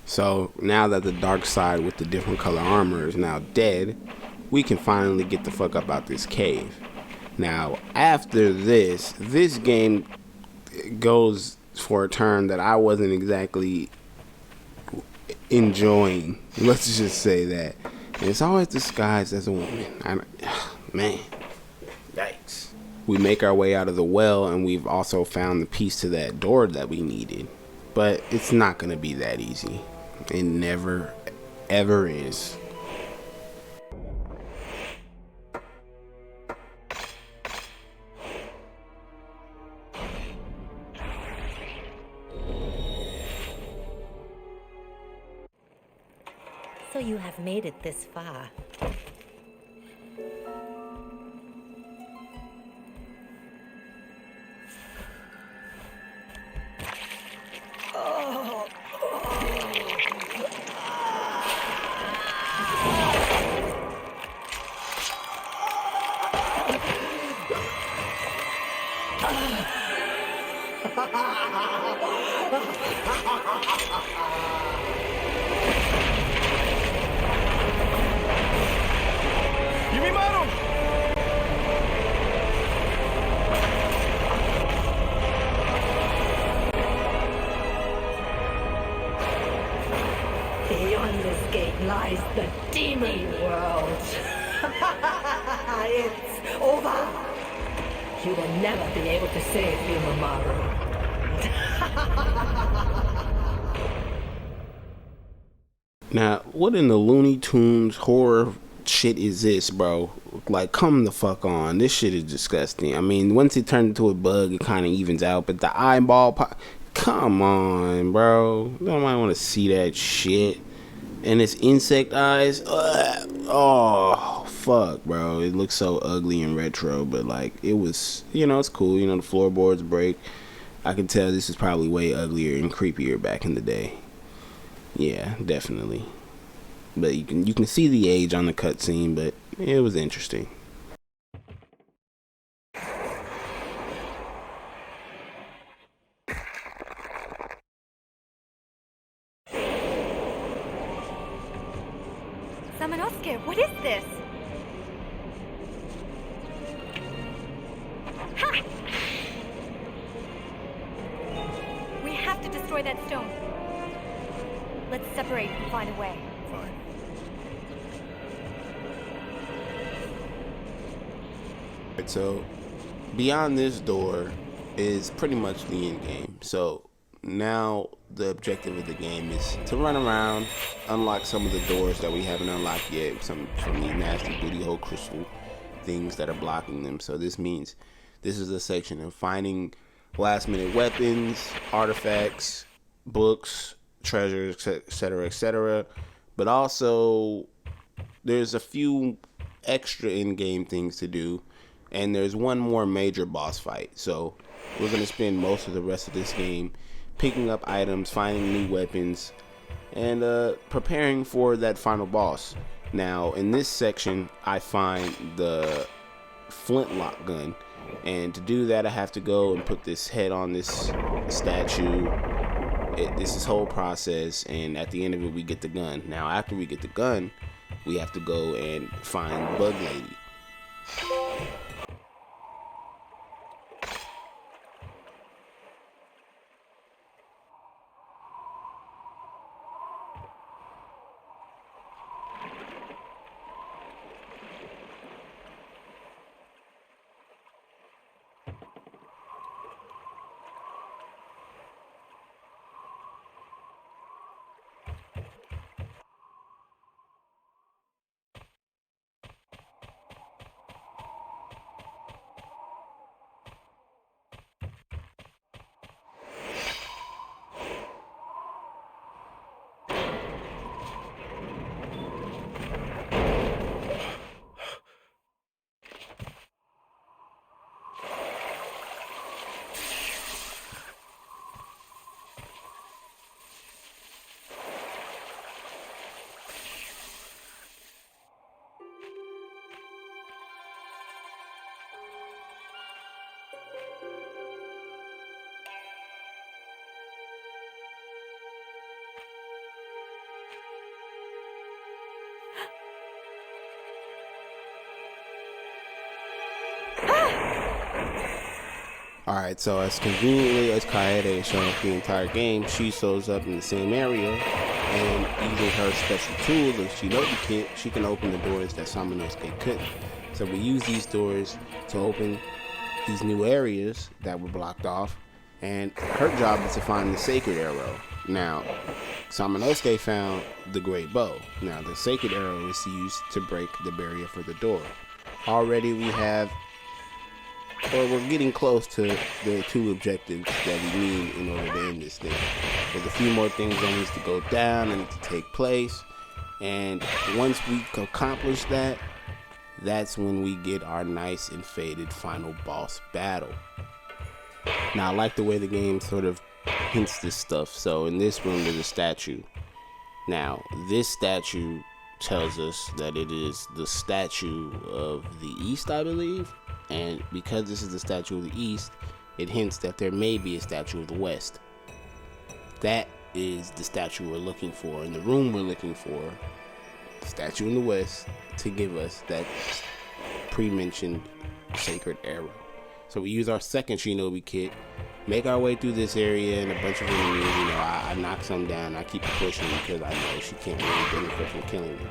So now that the dark side with the different color armor is now dead, we can finally get the fuck up out this cave. Now after this game goes for a turn that I wasn't exactly enjoying. Let's just say that. And it's always disguised as a woman. Man, yikes. We make our way out of the well, and we've also found the piece to that door that we needed. But it's not gonna be that easy. It never, ever is. So you have made it this far. lies the demon world. It's over. You will never be able to save Yunemaru. Now, what in the Looney Tunes horror shit is this, bro? Like, come the fuck on. This shit is disgusting. I mean, once it turns into a bug, it kind of evens out, but the eyeball pop... Come on, bro. Nobody want to see that shit. And it's insect eyes. Ugh. Oh, fuck, bro. It looks so ugly and retro, but, like, it was... You know, it's cool. You know, the floorboards break. I can tell this is probably way uglier and creepier back in the day. Yeah, definitely. But you can see the age on the cutscene, but it was interesting. Samanosuke, what is this? Ha! We have to destroy that stone. Let's separate and find a way. Fine. Right, so beyond this door is pretty much the end game. So now the objective of the game is to run around, unlock some of the doors that we haven't unlocked yet, some from the nasty booty hole crystal things that are blocking them. So this means this is a section of finding last minute weapons, artifacts, books, treasures, etc., etc. But also there's a few extra in-game things to do, and there's one more major boss fight. So we're going to spend most of the rest of this game picking up items, finding new weapons, and preparing for that final boss. Now in this section I find the flintlock gun, and to do that I have to go and put this head on this statue. This is whole process, and at the end of it we get the gun. Now after we get the gun, we have to go and find Bug Lady. Alright, so as conveniently as Kaede is showing up the entire game, she shows up in the same area, and using her special tool, the Shinobi Kit, she can open the doors that Samanosuke couldn't. So we use these doors to open these new areas that were blocked off, and her job is to find the Sacred Arrow. Now, Samanosuke found the Great Bow. Now, the Sacred Arrow is used to break the barrier for the door. Already we have, or we're getting close to the two objectives that we need in order to end this thing. There's a few more things that needs to go down and to take place, and once we accomplish that, that's when we get our nice and faded final boss battle. Now I like the way the game sort of hints this stuff. So in this room there's a statue. Now this statue tells us that it is the statue of the East, I believe. And because this is the statue of the East, it hints that there may be a statue of the West. That is the statue we're looking for. In the room we're looking for the statue in the West to give us that pre-mentioned Sacred Arrow. So we use our second Shinobi Kit Make our way through this area and a bunch of enemies. You know, I knock some down. I keep pushing because I know she can't really benefit from killing me.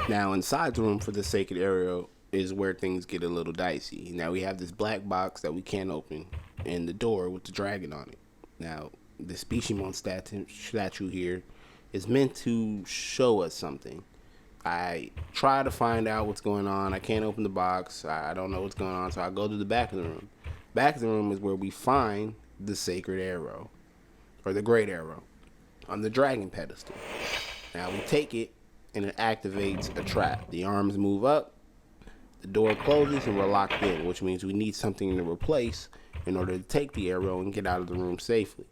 Now, inside the room for the sacred area is where things get a little dicey. Now, we have this black box that we can't open and the door with the dragon on it. Now, the Specimon statue here is meant to show us something. I try to find out what's going on. I can't open the box. I don't know what's going on, so I go to the back of the room. Back of the room is where we find the sacred arrow, or the great arrow, on the dragon pedestal. Now, we take it, and it activates a trap. The arms move up, the door closes, and we're locked in, which means we need something to replace in order to take the arrow and get out of the room safely.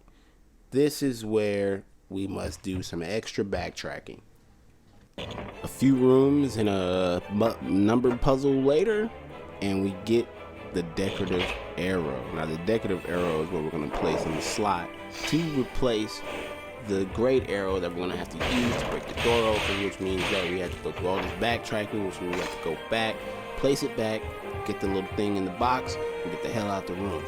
This is where we must do some extra backtracking. A few rooms and a numbered puzzle later, and we get the decorative arrow. Now, the decorative arrow is what we're going to place in the slot to replace the great arrow that we're going to have to use to break the door open, which means that we have to go through all this backtracking, which means we have to go back, place it back, get the little thing in the box, and get the hell out the room.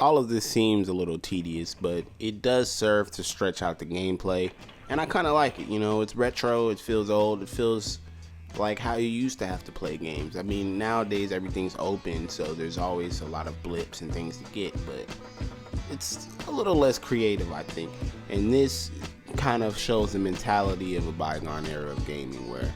All of this seems a little tedious, but it does serve to stretch out the gameplay, and I kind of like it. You know, it's retro, it feels old, it feels like how you used to have to play games. I mean, nowadays everything's open, so there's always a lot of blips and things to get, but it's a little less creative, I think. And this kind of shows the mentality of a bygone era of gaming, where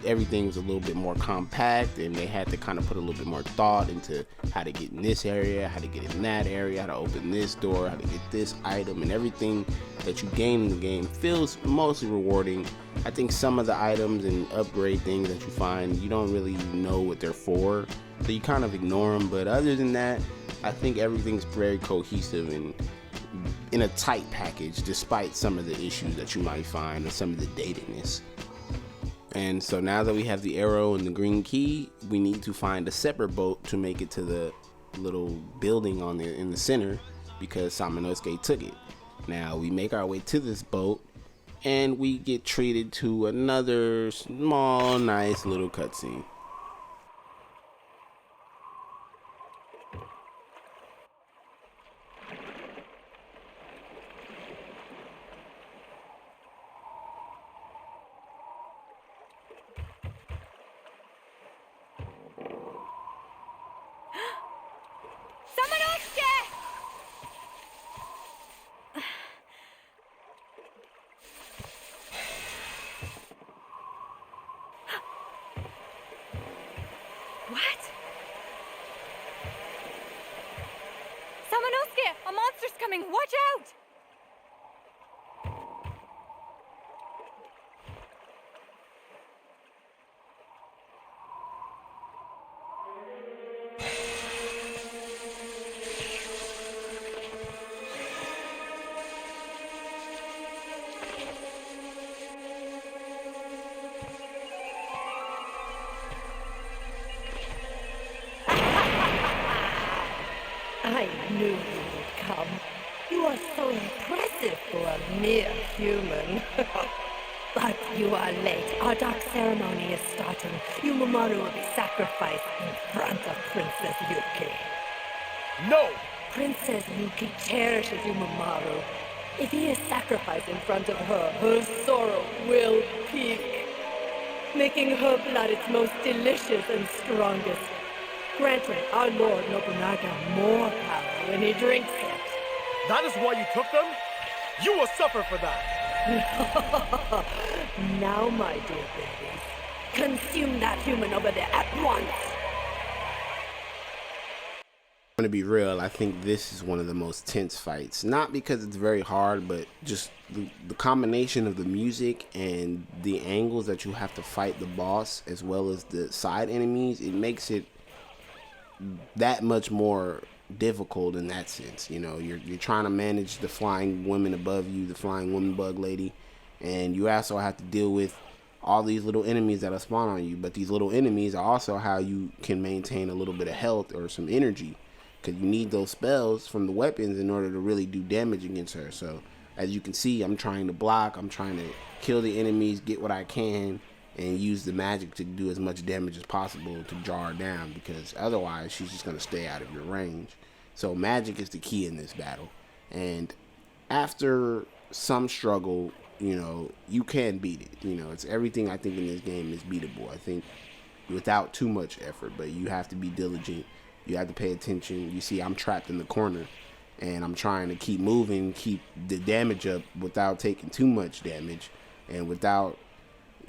everything was a little bit more compact, and they had to kind of put a little bit more thought into how to get in this area, how to get in that area, how to open this door, how to get this item, and everything that you gain in the game feels mostly rewarding. I think some of the items and upgrade things that you find, you don't really know what they're for, so you kind of ignore them. But other than that, I think everything's very cohesive and in a tight package, despite some of the issues that you might find and some of the datedness. And so now that we have the arrow and the green key, we need to find a separate boat to make it to the little building in the center, because Samanosuke took it. Now we make our way to this boat, and we get treated to another small, nice little cutscene. A monster's coming! Watch out! I knew you would come. You are so impressive for a mere human. But you are late. Our dark ceremony is starting. Yunemaru will be sacrificed in front of Princess Yuki. No! Princess Yuki cherishes Yunemaru. If he is sacrificed in front of her, her sorrow will peak, making her blood its most delicious and strongest, granting our Lord Nobunaga more power when he drinks it. That is why you took them? You will suffer for that! Now, my dear babies, consume that human over there at once! I'm gonna be real, I think this is one of the most tense fights. Not because it's very hard, but just the combination of the music and the angles that you have to fight the boss, as well as the side enemies, it makes it that much more difficult in that sense. You know, you're trying to manage the flying women above you, the flying woman bug lady, and you also have to deal with all these little enemies that will spawn on you. But these little enemies are also how you can maintain a little bit of health or some energy, because you need those spells from the weapons in order to really do damage against her. So as you can see, I'm trying to block, I'm trying to kill the enemies, get what I can, and use the magic to do as much damage as possible to draw her down, because otherwise she's just going to stay out of your range. So magic is the key in this battle. And after some struggle, you can beat it. It's everything I think in this game is beatable. I think without too much effort, but you have to be diligent. You have to pay attention. You see, I'm trapped in the corner, and I'm trying to keep moving, keep the damage up without taking too much damage, and without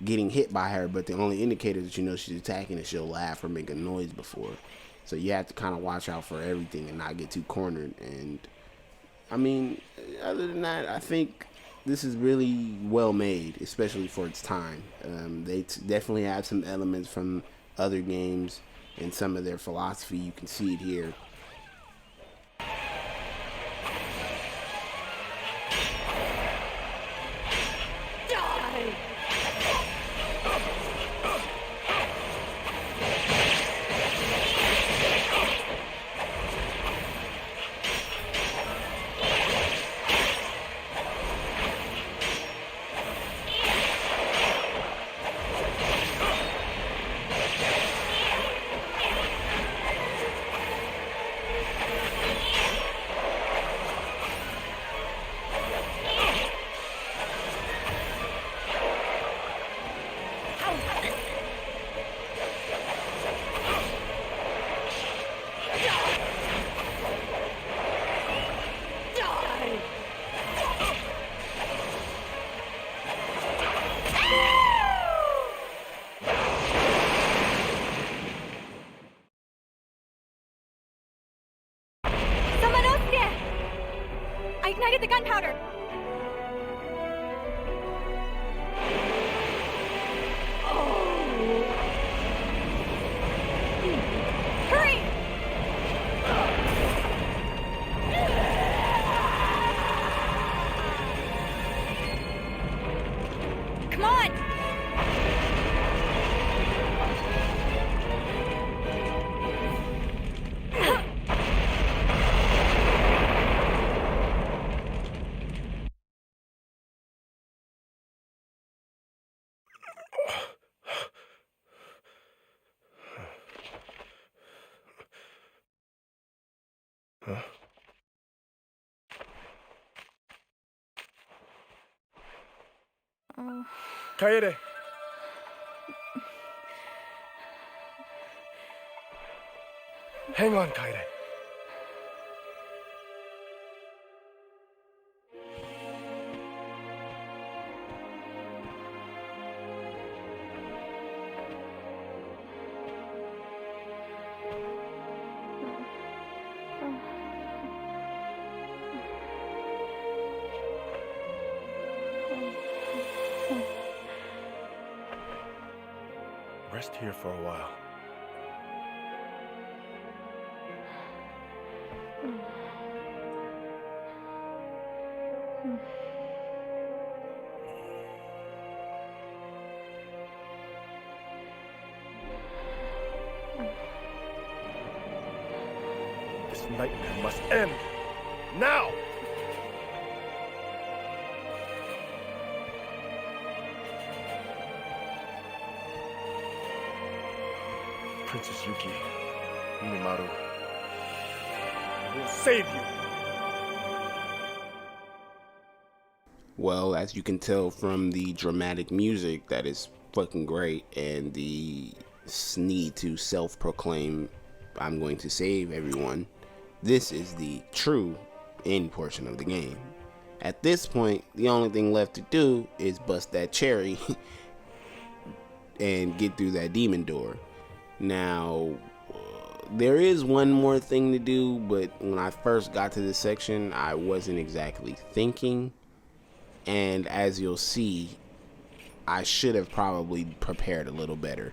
getting hit by her. But the only indicator that she's attacking is she'll laugh or make a noise before. So you have to kind of watch out for everything and not get too cornered. And I mean, other than that, I think this is really well made, especially for its time. They definitely have some elements from other games and some of their philosophy. You can see it here. I ignited the gunpowder! Hurry! Come on! Huh? Kaede! Hang on, Kaede. Rest here for a while. This nightmare must end. Now! Princess Yuki, Yunemaru, I will save you! Well, as you can tell from the dramatic music, that is fucking great, and the need to self-proclaim, I'm going to save everyone, this is the true end portion of the game. At this point, the only thing left to do is bust that cherry and get through that demon door. Now, there is one more thing to do, but when I first got to this section, I wasn't exactly thinking. And as you'll see, I should have probably prepared a little better.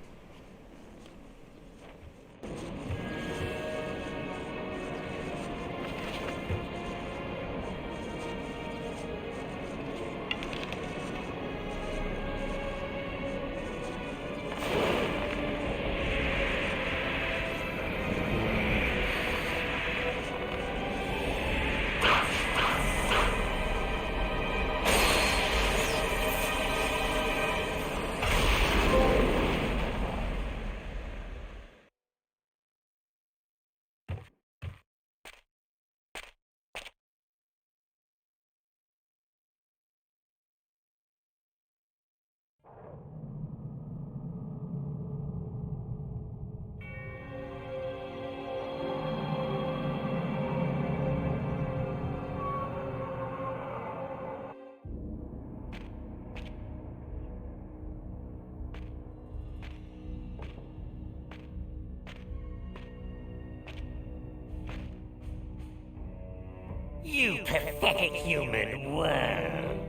You pathetic human worm.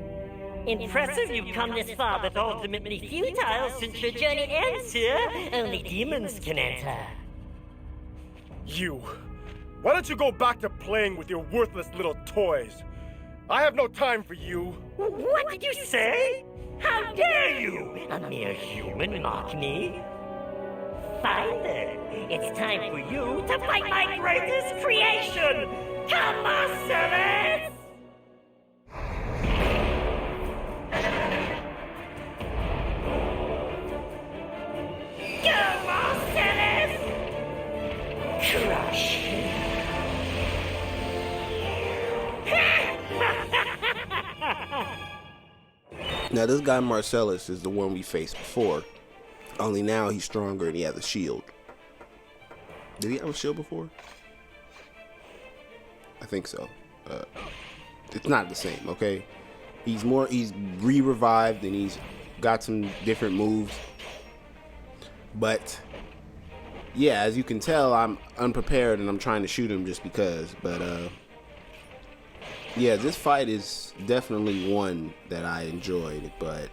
Impressive you've come this far, but ultimately futile since your journey ends here. Only demons can enter. You! Why don't you go back to playing with your worthless little toys? I have no time for you. What did you say? How dare you? A mere human mock me? Fine then. It's time for you to fight my greatest creation! Come, Marcellus! Go, Marcellus! Crush! Now this guy Marcellus is the one we faced before, only now he's stronger and he has a shield. Did he have a shield before? I think so. It's not the same, okay? He's re-revived and he's got some different moves. But yeah, as you can tell, I'm unprepared and I'm trying to shoot him just because. But yeah, this fight is definitely one that I enjoyed, but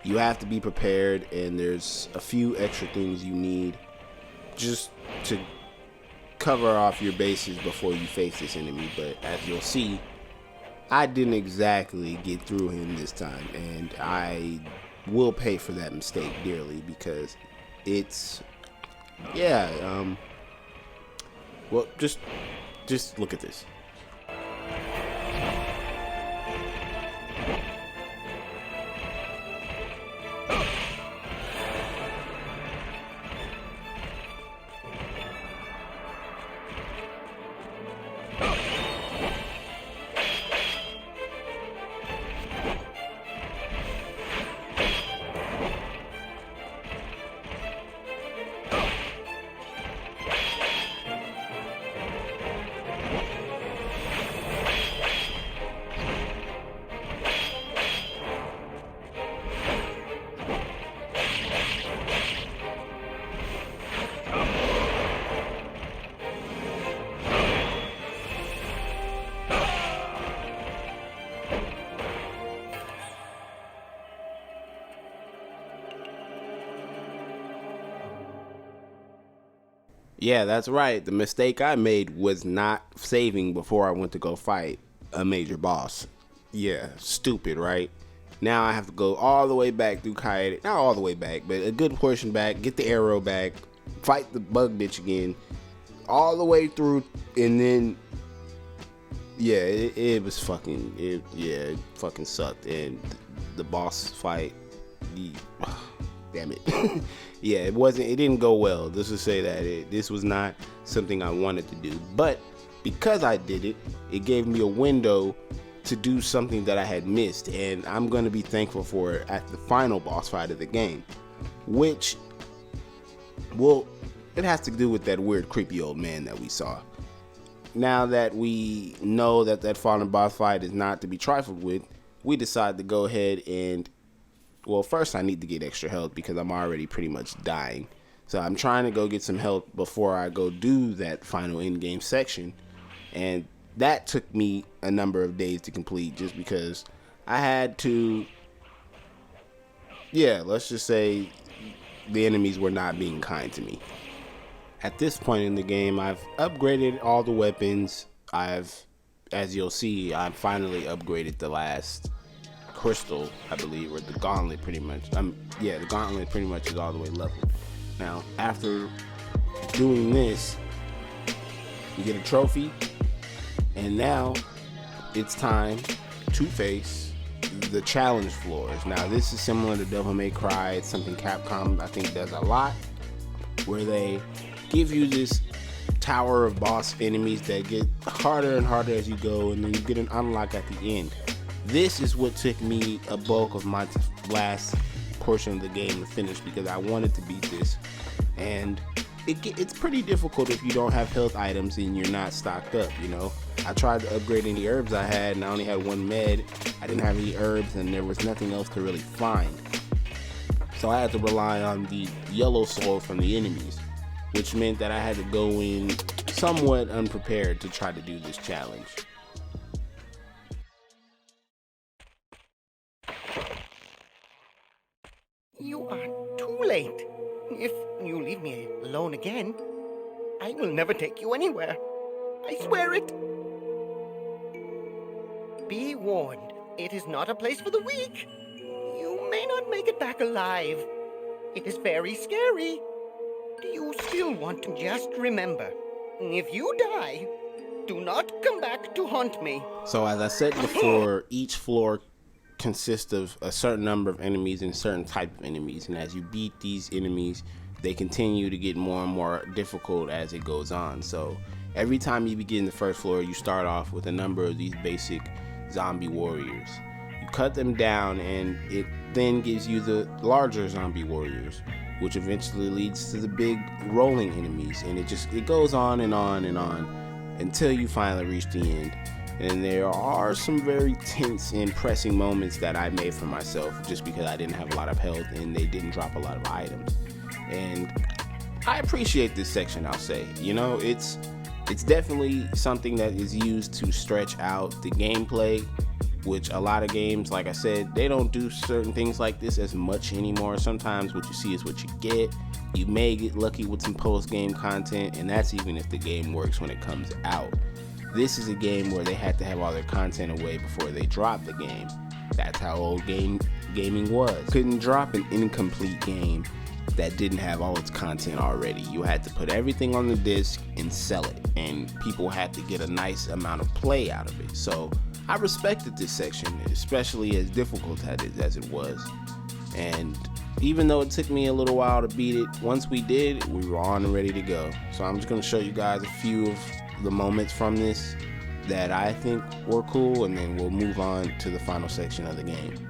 you have to be prepared and there's a few extra things you need just to cover off your bases before you face this enemy. But as you'll see, I didn't exactly get through him this time, and I will pay for that mistake dearly because it's, yeah, well, just look at this. Yeah, that's right. The mistake I made was not saving before I went to go fight a major boss. Yeah, stupid, right? Now I have to go all the way back through Kaede. Not all the way back, but a good portion back. Get the arrow back. Fight the bug bitch again. All the way through. And then, yeah, it was fucking, it fucking sucked. And the boss fight, damn it. Yeah, it didn't go well. Let's just say that this was not something I wanted to do. But because I did it, it gave me a window to do something that I had missed. And I'm going to be thankful for it at the final boss fight of the game. Which, well, it has to do with that weird, creepy old man that we saw. Now that we know that final boss fight is not to be trifled with, we decide to go ahead and, well, first I need to get extra health because I'm already pretty much dying. So I'm trying to go get some health before I go do that final in-game section. And that took me a number of days to complete just because I had to, yeah, let's just say the enemies were not being kind to me. At this point in the game, I've upgraded all the weapons. As you'll see, I've finally upgraded the last crystal, I believe, or the gauntlet pretty much. Yeah, the gauntlet pretty much is all the way leveled. Now, after doing this, you get a trophy, and now it's time to face the challenge floors. Now, this is similar to Devil May Cry. It's something Capcom, I think, does a lot, where they give you this tower of boss enemies that get harder and harder as you go, and then you get an unlock at the end. This is what took me a bulk of my last portion of the game to finish because I wanted to beat this, and it's pretty difficult if you don't have health items and you're not stocked up, you know. I tried to upgrade any herbs I had and I only had one med. I didn't have any herbs and there was nothing else to really find, so I had to rely on the yellow soul from the enemies, which meant that I had to go in somewhat unprepared to try to do this challenge. You are too late. If you leave me alone again, I will never take you anywhere. I swear it. Be warned, it is not a place for the weak. You may not make it back alive. It is very scary. Do you still want to just remember, if you die, do not come back to haunt me. So as I said before, each floor consists of a certain number of enemies and a certain type of enemies. And as you beat these enemies, they continue to get more and more difficult as it goes on. So every time you begin the first floor, you start off with a number of these basic zombie warriors. You cut them down and it then gives you the larger zombie warriors, which eventually leads to the big rolling enemies. And it goes on and on and on until you finally reach the end. And there are some very tense and pressing moments that I made for myself just because I didn't have a lot of health and they didn't drop a lot of items. And I appreciate this section, I'll say. You know, it's definitely something that is used to stretch out the gameplay, which a lot of games, like I said, they don't do certain things like this as much anymore. Sometimes what you see is what you get. You may get lucky with some post-game content, and that's even if the game works when it comes out. This is a game where they had to have all their content away before they dropped the game. That's how old gaming was. Couldn't drop an incomplete game that didn't have all its content already. You had to put everything on the disc and sell it, and people had to get a nice amount of play out of it. So I respected this section, especially as difficult as it was. And even though it took me a little while to beat it, once we did, we were on and ready to go. So I'm just going to show you guys a few of the moments from this that I think were cool, and then we'll move on to the final section of the game.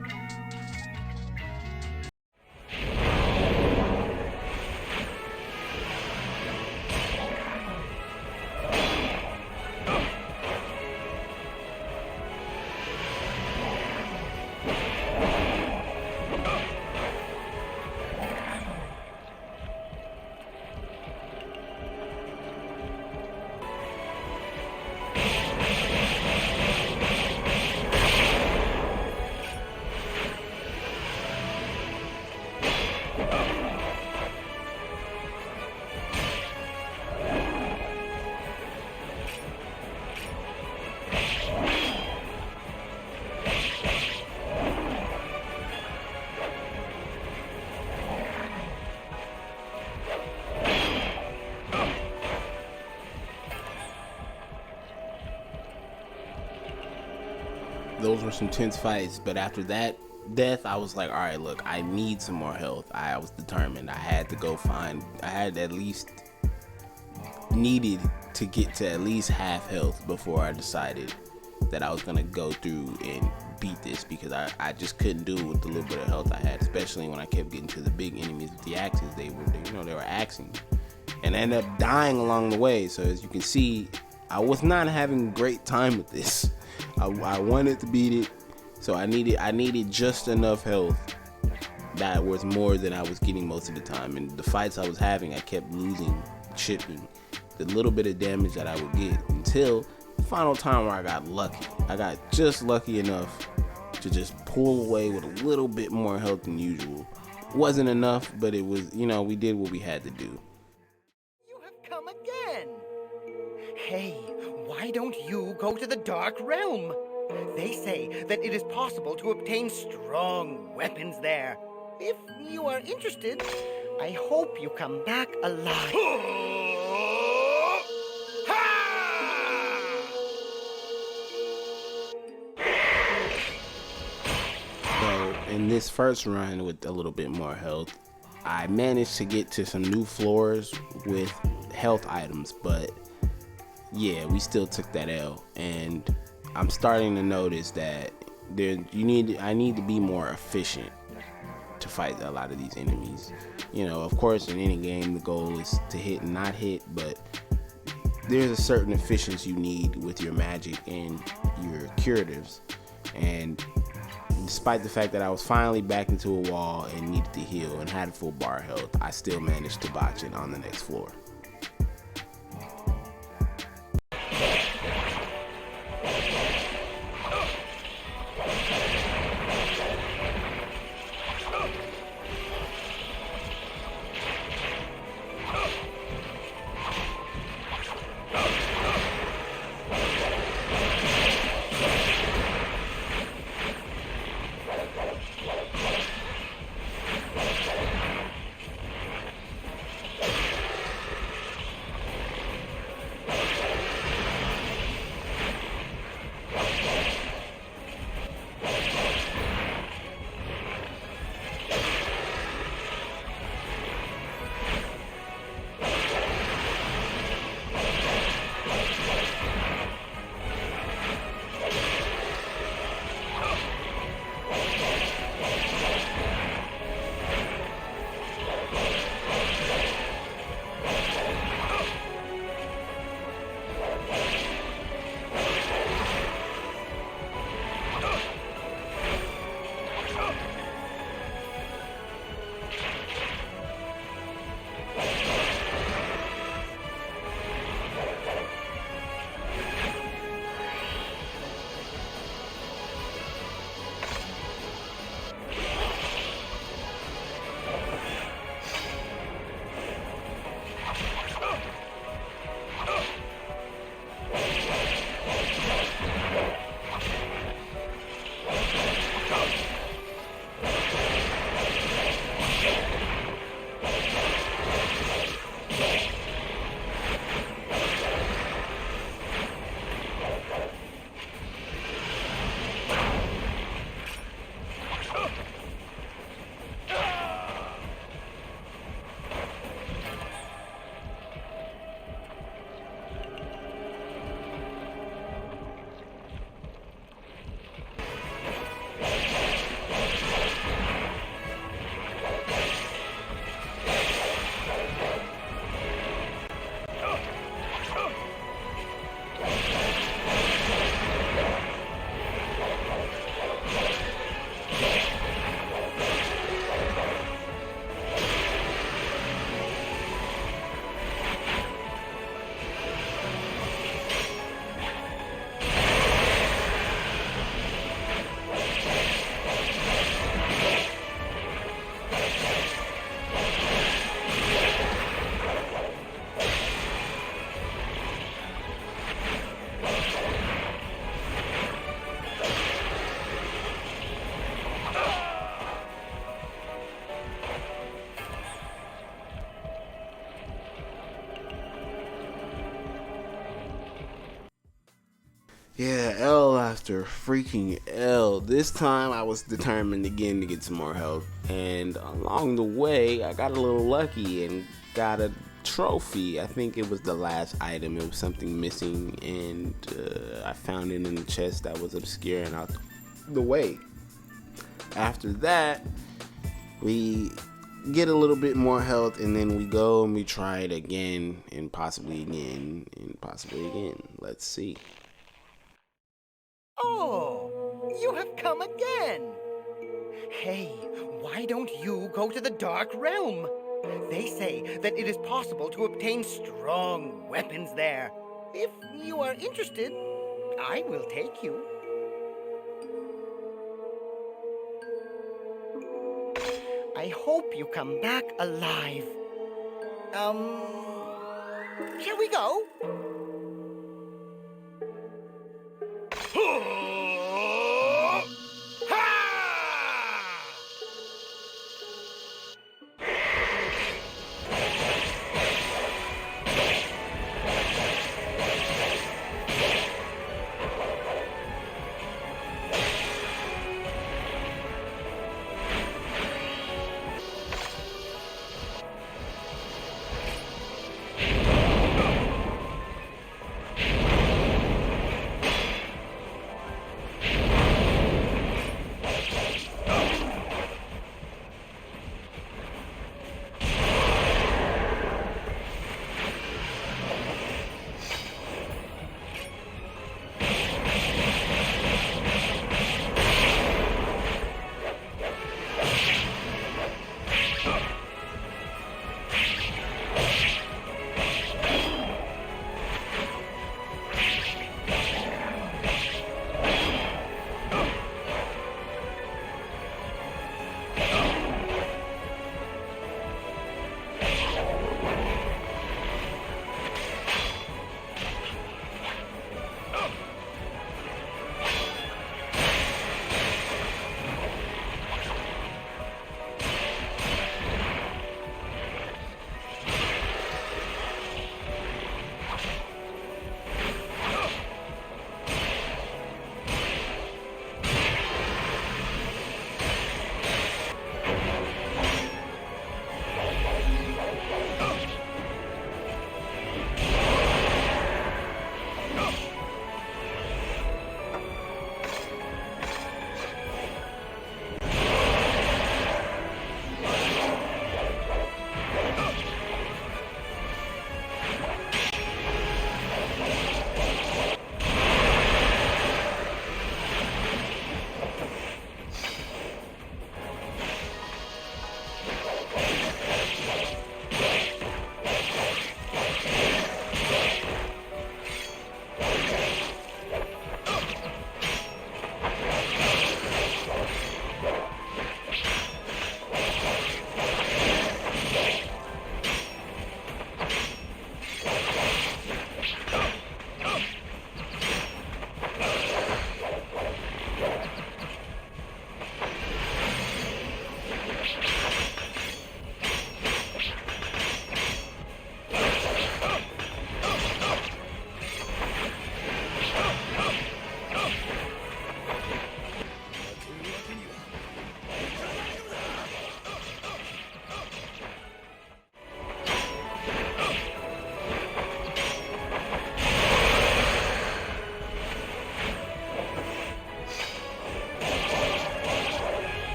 Those were some tense fights, but after that death, I was like, all right, look, I need some more health. I was determined. I had needed to get to at least half health before I decided that I was gonna go through and beat this, because I just couldn't do it with the little bit of health I had, especially when I kept getting to the big enemies with the axes. They were axing me, and I ended up dying along the way. So as you can see, I was not having a great time with this. I wanted to beat it, so I needed just enough health that was more than I was getting most of the time. And the fights I was having, I kept losing, chipping the little bit of damage that I would get, until the final time where I got lucky. I got just lucky enough to just pull away with a little bit more health than usual. It wasn't enough, but it was, we did what we had to do. You have come again. Hey, why don't you go to the Dark Realm? They say that it is possible to obtain strong weapons there. If you are interested, I hope you come back alive. So in this first run with a little bit more health, I managed to get to some new floors with health items, but yeah, we still took that L, and I'm starting to notice that I need to be more efficient to fight a lot of these enemies. Of course, in any game, the goal is to hit and not hit, but there's a certain efficiency you need with your magic and your curatives. And despite the fact that I was finally back into a wall and needed to heal and had full bar health, I still managed to botch it on the next floor. after freaking L. This time I was determined again to get some more health, and along the way I got a little lucky and got a trophy. I think it was the last item. It was something missing, and I found it in the chest that was obscure and out the way. After that, we get a little bit more health, and then we go and we try it again, and possibly again, and possibly again. Let's see. Oh, you have come again. Hey, why don't you go to the Dark Realm? They say that it is possible to obtain strong weapons there. If you are interested, I will take you. I hope you come back alive. Shall we go?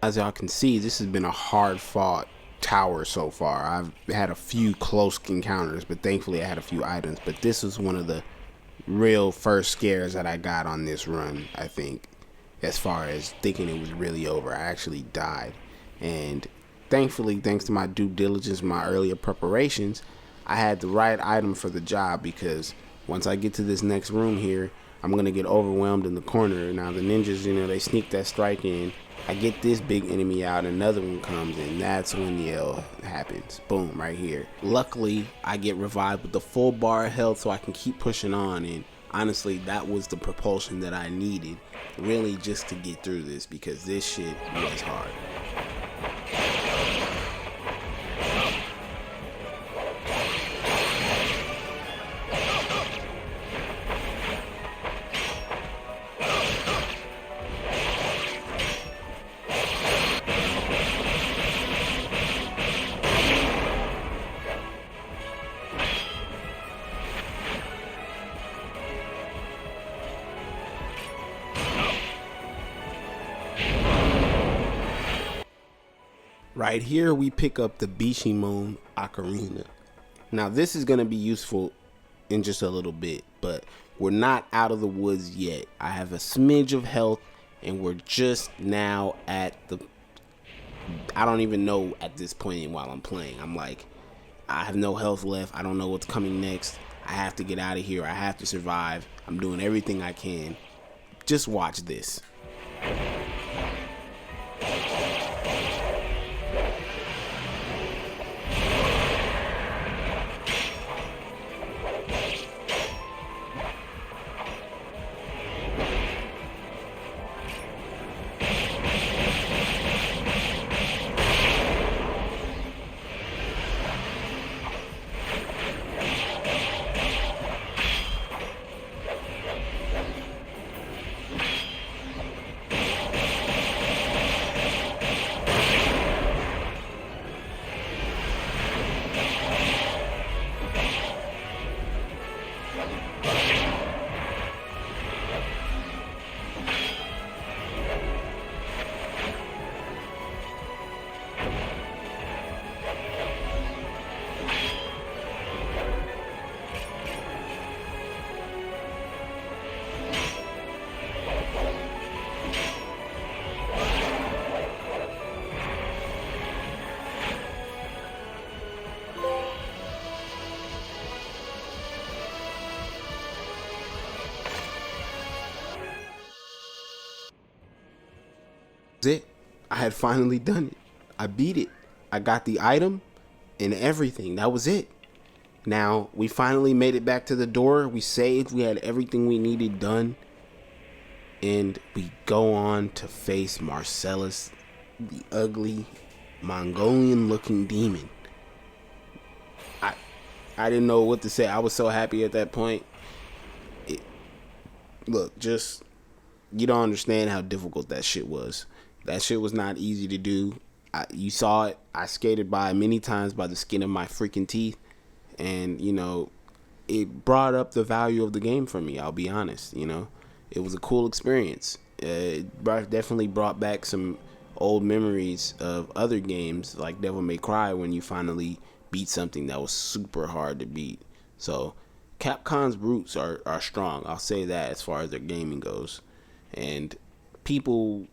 As y'all can see, this has been a hard fought tower so far. I've had a few close encounters, but thankfully I had a few items. But this was one of the real first scares that I got on this run, I think, as far as thinking it was really over. I actually died, and thankfully, thanks to my due diligence, my earlier preparations, I had the right item for the job, because once I get to this next room here, I'm going to get overwhelmed in the corner. Now the ninjas, you know, they sneak that strike in. I get this big enemy out, another one comes in. That's when the L happens. Boom, right here. Luckily, I get revived with the full bar of health so I can keep pushing on. And honestly, that was the propulsion that I needed, really, just to get through this, because this shit was hard. Right here, we pick up the Bishimon Ocarina. Now, this is going to be useful in just a little bit, but we're not out of the woods yet. I have a smidge of health, and we're just now at the... I don't even know at this point while I'm playing. I'm like, I have no health left. I don't know what's coming next. I have to get out of here. I have to survive. I'm doing everything I can. Just watch this. It. I had finally done it. I beat it. I got the item and everything. That was it. Now, we finally made it back to the door. We saved. We had everything we needed done. And we go on to face Marcellus, the ugly, Mongolian-looking demon. I didn't know what to say. I was so happy at that point. Look, just... You don't understand how difficult that shit was. That shit was not easy to do. You saw it. I skated by many times by the skin of my freaking teeth. And, you know, it brought up the value of the game for me, I'll be honest, you know. It was a cool experience. It definitely brought back some old memories of other games like Devil May Cry when you finally beat something that was super hard to beat. So, Capcom's roots are strong. I'll say that as far as their gaming goes. And people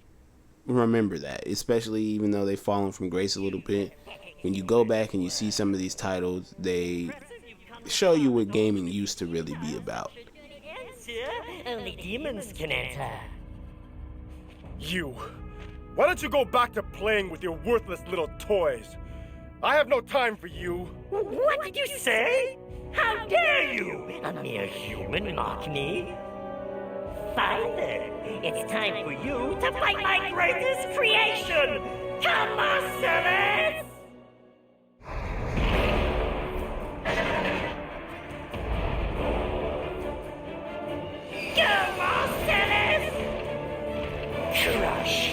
remember that, especially even though they've fallen from grace a little bit. When you go back and you see some of these titles, they show you what gaming used to really be about. Only demons can enter. You, why don't you go back to playing with your worthless little toys? I have no time for you. What did you say? How dare you? A mere human mock me? Fine then. It's time for you to fight my greatest creation! Come, Marcellus! Go, Marcellus! Crush!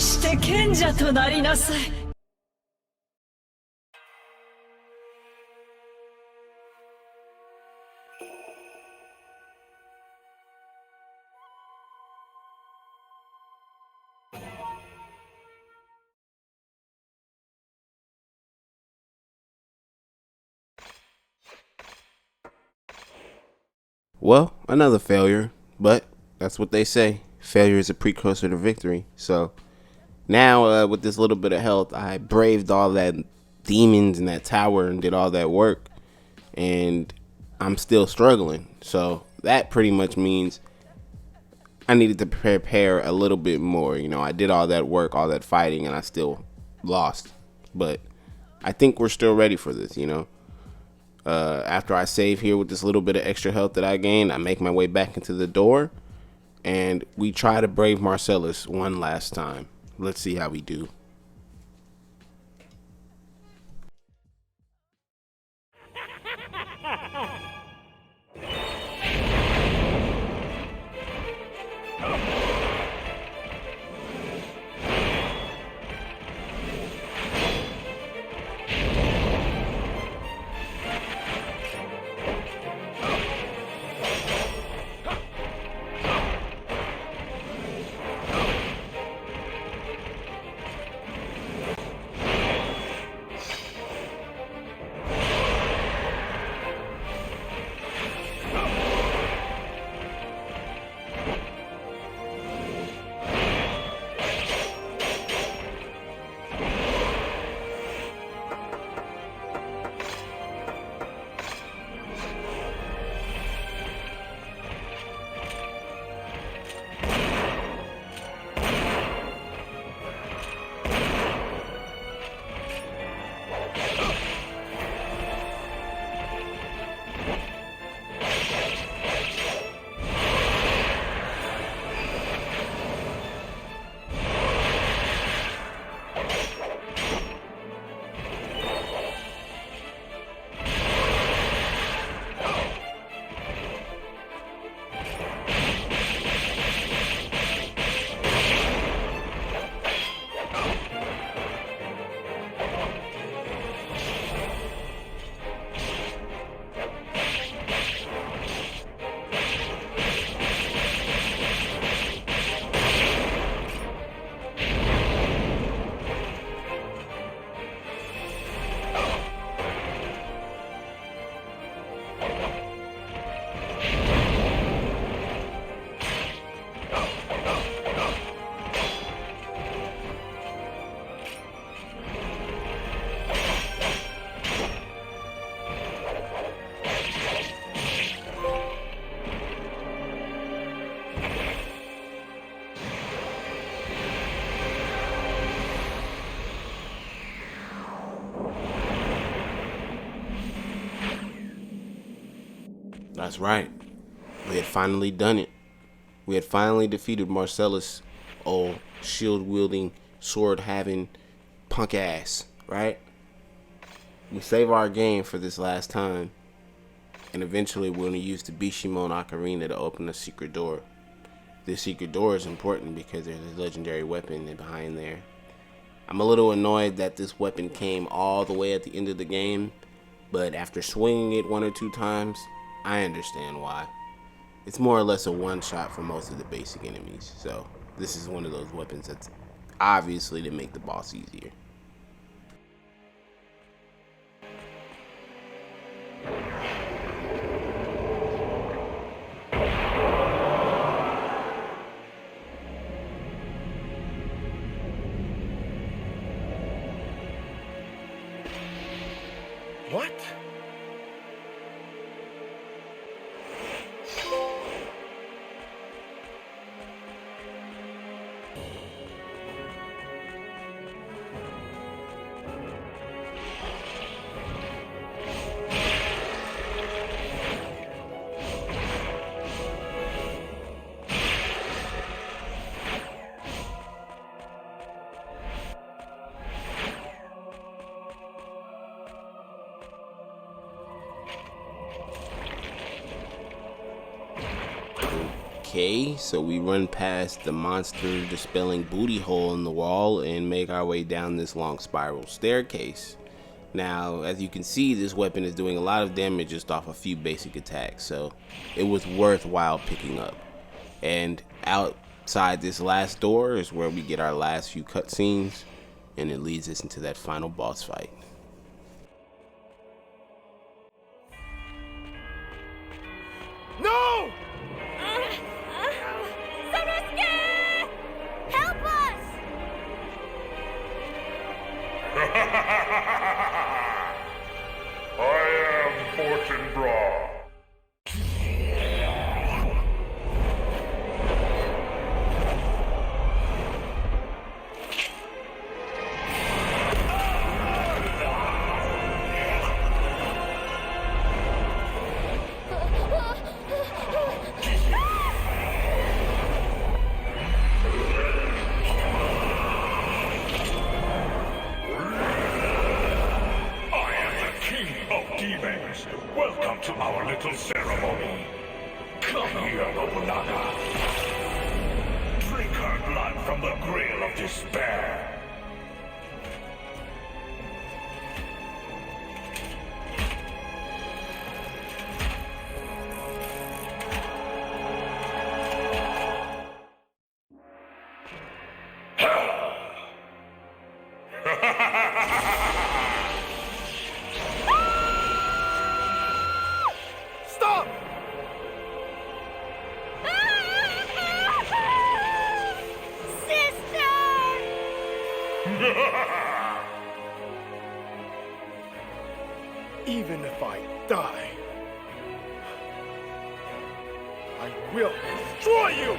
して賢者となりなさい。Well, another failure, but that's what they say. Failure is a precursor to victory. So now, with this little bit of health, I braved all that demons in that tower and did all that work, and I'm still struggling. So that pretty much means I needed to prepare a little bit more. You know, I did all that work, all that fighting, and I still lost. But I think we're still ready for this, you know. After I save here with this little bit of extra health that I gained, I make my way back into the door, and we try to brave Marcellus one last time. Let's see how we do. That's right. We had finally done it. We had finally defeated Marcellus, old shield-wielding, sword-having punk ass, right? We save our game for this last time, and eventually we're going to use the Bishimon Ocarina to open a secret door. This secret door is important because there's a legendary weapon behind there. I'm a little annoyed that this weapon came all the way at the end of the game, but after swinging it 1 or 2 times, I understand why. It's more or less a one-shot for most of the basic enemies, so this is one of those weapons that's obviously to make the boss easier. What? Okay, so we run past the monster dispelling booty hole in the wall and make our way down this long spiral staircase. Now, as you can see, this weapon is doing a lot of damage just off a few basic attacks, so it was worthwhile picking up. And outside this last door is where we get our last few cutscenes, and it leads us into that final boss fight. No! Help us! I am Fortinbras. Welcome to our little ceremony. Come here, Nobunaga. Drink her blood from the grail of despair. Even if I die, I will destroy you!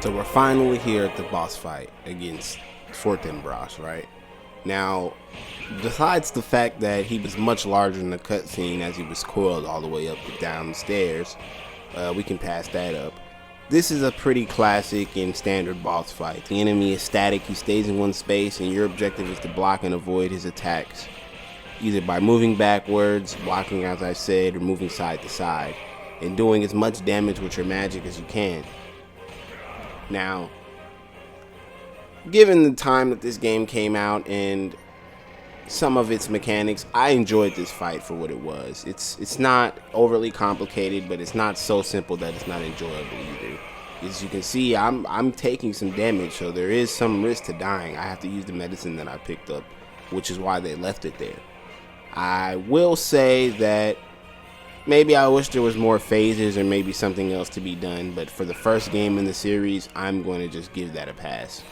So we're finally here at the boss fight against Fortinbras, right? Now, besides the fact that he was much larger in the cutscene as he was coiled all the way up and down the stairs, we can pass that up. This is a pretty classic and standard boss fight. The enemy is static, he stays in one space, and your objective is to block and avoid his attacks, either by moving backwards, blocking as I said, or moving side to side, and doing as much damage with your magic as you can. Now, given the time that this game came out and some of its mechanics, I enjoyed this fight for what it was. It's not overly complicated, but it's not so simple that it's not enjoyable either. As you can see, I'm taking some damage, so there is some risk to dying. I have to use the medicine that I picked up, which is why they left it there. I will say that maybe I wish there was more phases or maybe something else to be done, but for the first game in the series, I'm going to just give that a pass.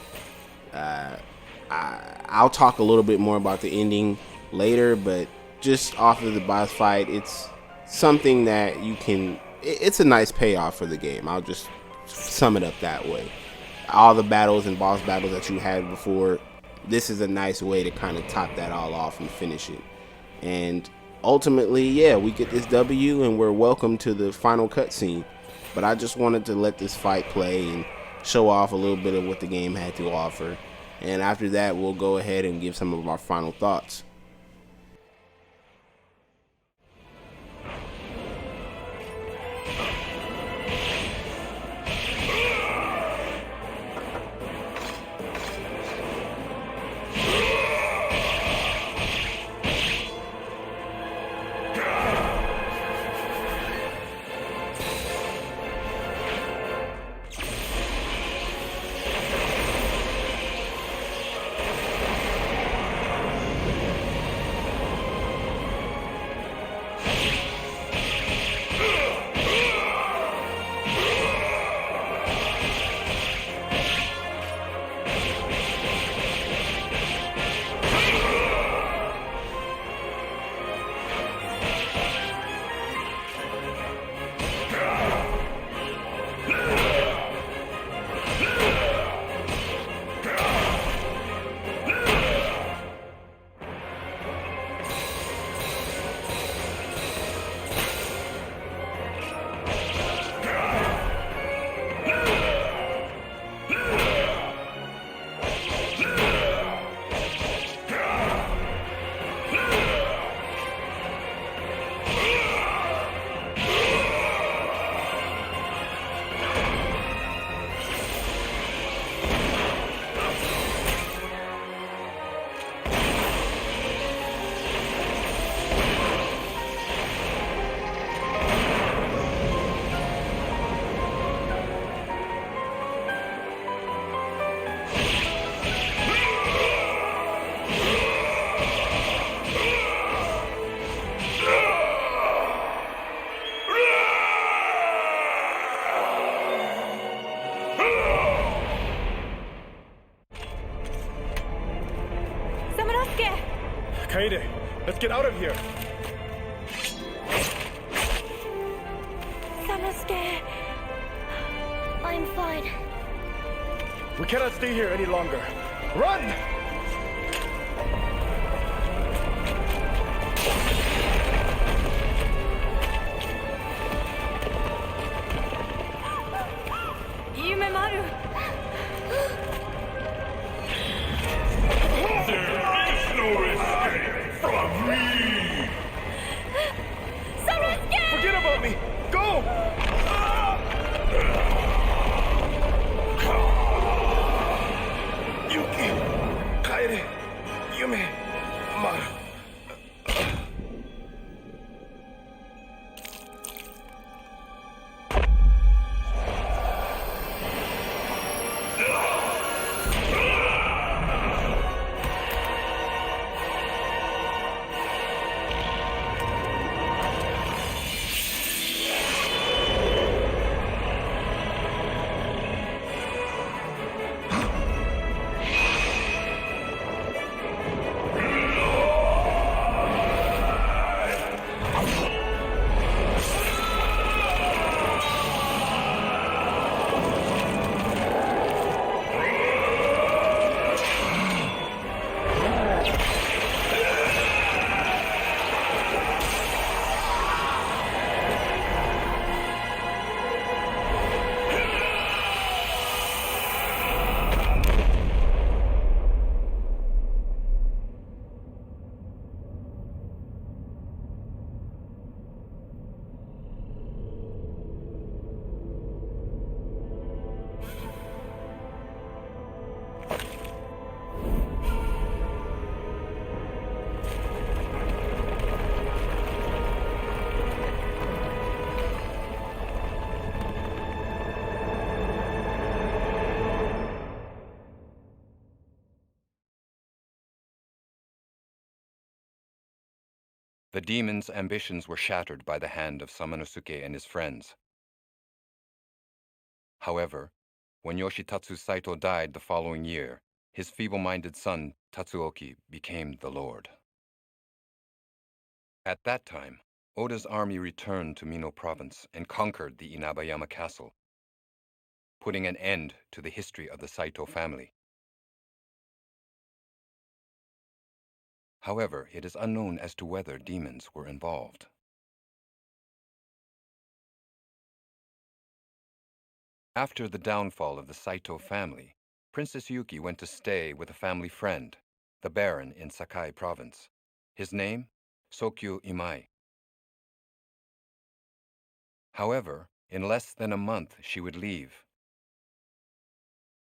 I'll talk a little bit more about the ending later, but just off of the boss fight, it's something that you can, it's a nice payoff for the game. I'll just sum it up that way. All the battles and boss battles that you had before, this is a nice way to kind of top that all off and finish it. And ultimately, yeah, we get this W and we're welcome to the final cutscene. But I just wanted to let this fight play and show off a little bit of what the game had to offer. And after that, we'll go ahead and give some of our final thoughts. Kaede, let's get out of here. Sanosuke, I'm fine. We cannot stay here any longer. Run! Yunemaru! There is no escape from me! Sanosuke! Forget about me! Go! Yuki, Kaede, Yunemaru. The demon's ambitions were shattered by the hand of Samanosuke and his friends. However, when Yoshitatsu Saito died the following year, his feeble-minded son, Tatsuoki, became the lord. At that time, Oda's army returned to Mino province and conquered the Inabayama castle, putting an end to the history of the Saito family. However, it is unknown as to whether demons were involved. After the downfall of the Saito family, Princess Yuki went to stay with a family friend, the Baron in Sakai province. His name, Sokyu Imai. However, in less than a month she would leave.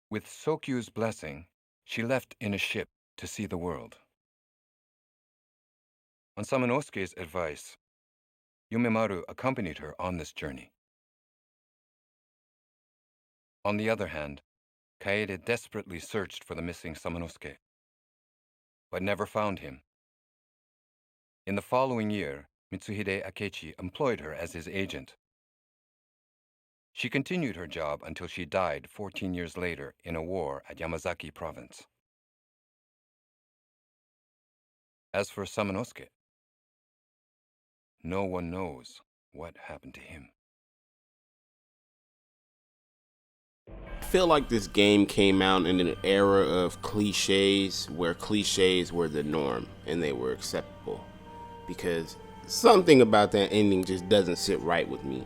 With Sokyu's blessing, she left in a ship to see the world. On Samanosuke's advice, Yunemaru accompanied her on this journey. On the other hand, Kaede desperately searched for the missing Samanosuke, but never found him. In the following year, Mitsuhide Akechi employed her as his agent. She continued her job until she died 14 years later in a war at Yamazaki province. As for Samanosuke, no one knows what happened to him. I feel like this game came out in an era of cliches where cliches were the norm and they were acceptable, because something about that ending just doesn't sit right with me.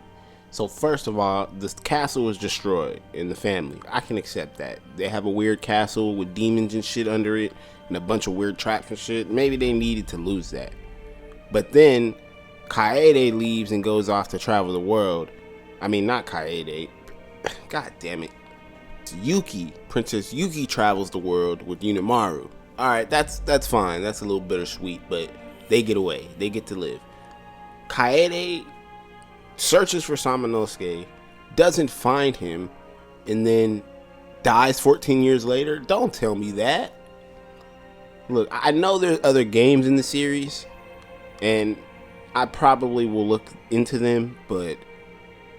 So first of all, this castle was destroyed in the family. I can accept that. They have a weird castle with demons and shit under it and a bunch of weird traps and shit. Maybe they needed to lose that. But then Kaede leaves and goes off to travel the world. I mean, not Kaede. God damn it. Yuki, Princess Yuki travels the world with Yunemaru. Alright, that's fine. That's a little bittersweet, but they get away. They get to live. Kaede searches for Samanosuke, doesn't find him, and then dies 14 years later? Don't tell me that. Look, I know there's other games in the series, and I probably will look into them, but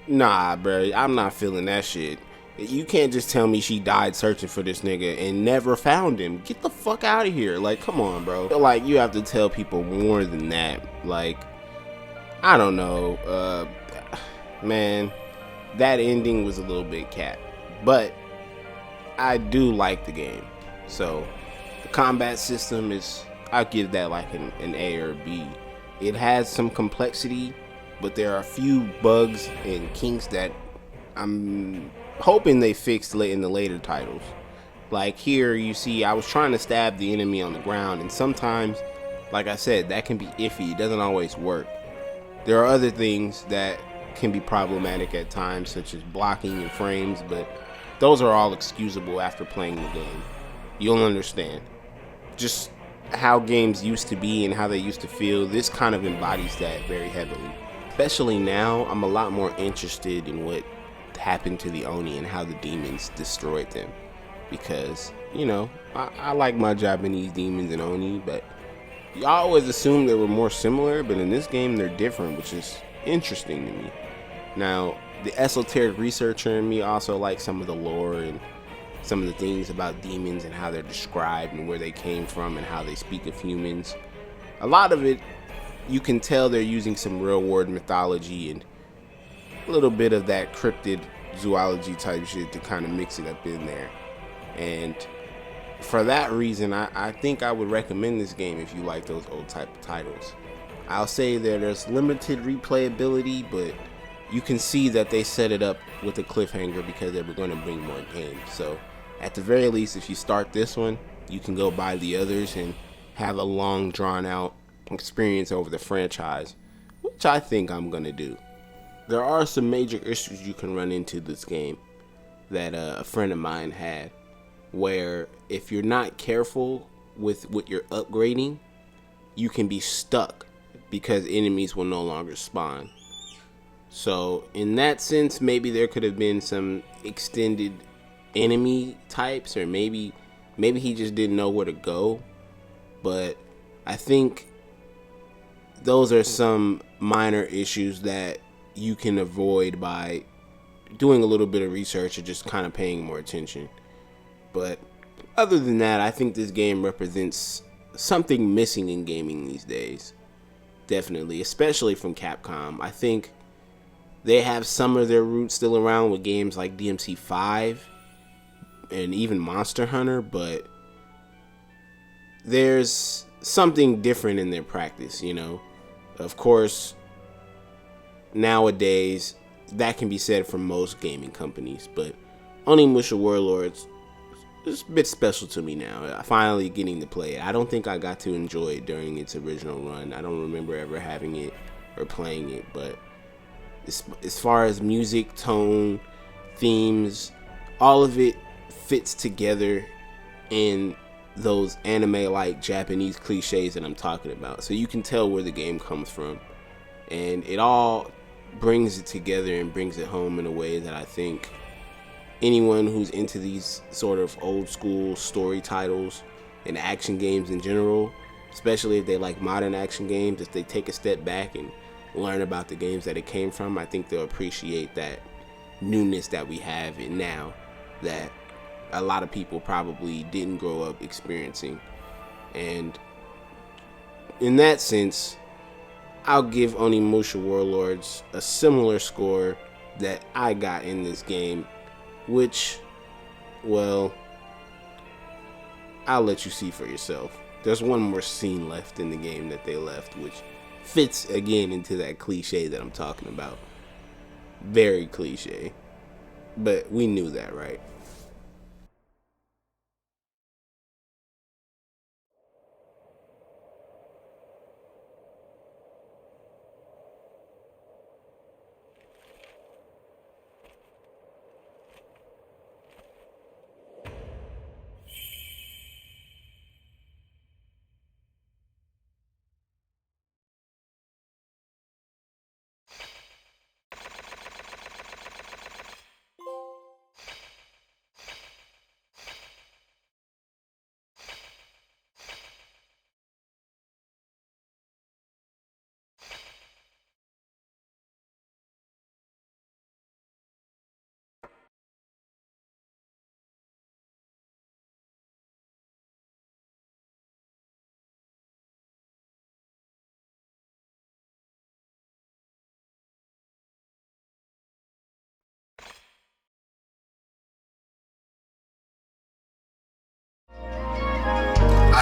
nah, bro, I'm not feeling that shit. You can't just tell me she died searching for this nigga and never found him. Get the fuck out of here. Like, come on, bro. Like, you have to tell people more than that. Like, I don't know. Man, that ending was a little bit cap. But I do like the game. So, the combat system is, I'll give that like an A or B. It has some complexity, but there are a few bugs and kinks that I'm hoping they fixed in the later titles. Like here, you see, I was trying to stab the enemy on the ground, and sometimes, like I said, that can be iffy. It doesn't always work. There are other things that can be problematic at times, such as blocking and frames, but those are all excusable after playing the game. You'll understand. Just how games used to be and how they used to feel, this kind of embodies that very heavily. Especially now, I'm a lot more interested in what happened to the Oni and how the demons destroyed them. Because, you know, I like my Japanese demons and Oni, but you always assume they were more similar, but in this game they're different, which is interesting to me. Now, the esoteric researcher in me also likes some of the lore and some of the things about demons and how they're described and where they came from and how they speak of humans. A lot of it, you can tell they're using some real world mythology and a little bit of that cryptid zoology type shit to kind of mix it up in there. And for that reason, I think I would recommend this game if you like those old type of titles. I'll say that there's limited replayability, but you can see that they set it up with a cliffhanger because they were going to bring more games. So at the very least, if you start this one, you can go buy the others and have a long drawn out experience over the franchise, which I think I'm going to do. There are some major issues you can run into this game that a friend of mine had, where if you're not careful with what you're upgrading, you can be stuck because enemies will no longer spawn. So in that sense, maybe there could have been some extended enemy types, or maybe he just didn't know where to go. But I think those are some minor issues that you can avoid by doing a little bit of research or just kind of paying more attention. But other than that, I think this game represents something missing in gaming these days. Definitely, especially from Capcom. I think they have some of their roots still around with games like DMC5 and even Monster Hunter, but there's something different in their practice, you know. Of course, nowadays, that can be said for most gaming companies, but Onimusha Warlords is a bit special to me now. Finally getting to play it. I don't think I got to enjoy it during its original run. I don't remember ever having it or playing it, but as far as music, tone, themes, all of it fits together in those anime-like Japanese cliches that I'm talking about. So you can tell where the game comes from. And it all brings it together and brings it home in a way that I think anyone who's into these sort of old school story titles and action games in general, especially if they like modern action games, if they take a step back and learn about the games that it came from, I think they'll appreciate that newness that we have in now that a lot of people probably didn't grow up experiencing. And in that sense, I'll give Onimusha Warlords a similar score that I got in this game, which, well, I'll let you see for yourself. There's one more scene left in the game that they left, which fits again into that cliche that I'm talking about. Very cliche. But we knew that, right?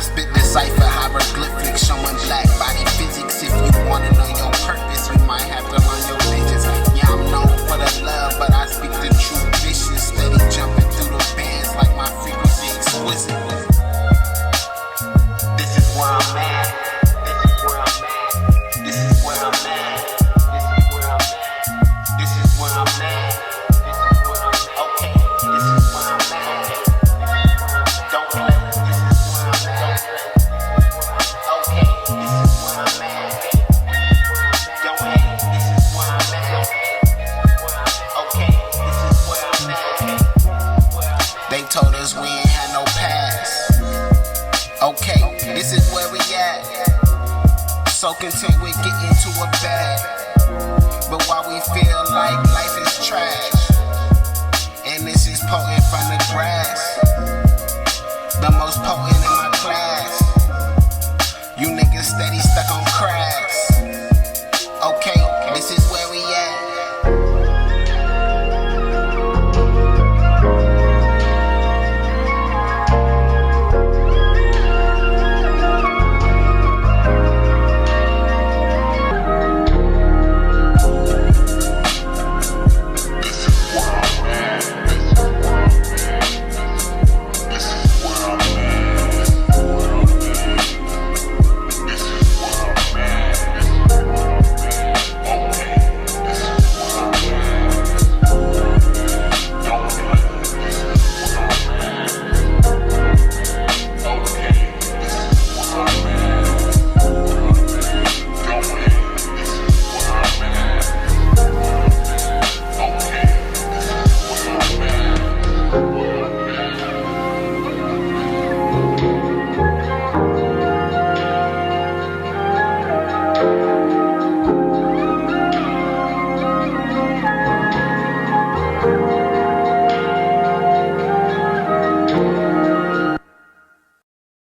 I spit the cipher hieroglyphics showing black body physics. If you wanna know your purpose, you might have to learn your digits. Yeah, I'm known for the love, but I speak the true vicious. Steady jumping through the bands like my frequency exquisite. This is where I'm at. This is where I'm at. This is where I'm at. This is where I'm at. This is where I'm at. Okay, this is where I'm at. Don't play. This is where I'm at. Okay, this is where I'm at. Don't hate. This is where I'm at. Okay, this is where I'm at. They told us we ain't had no past. Okay, this is where we at. So content with getting to a bag. But while we feel like life is trash, and this is potent from the grass, the most potent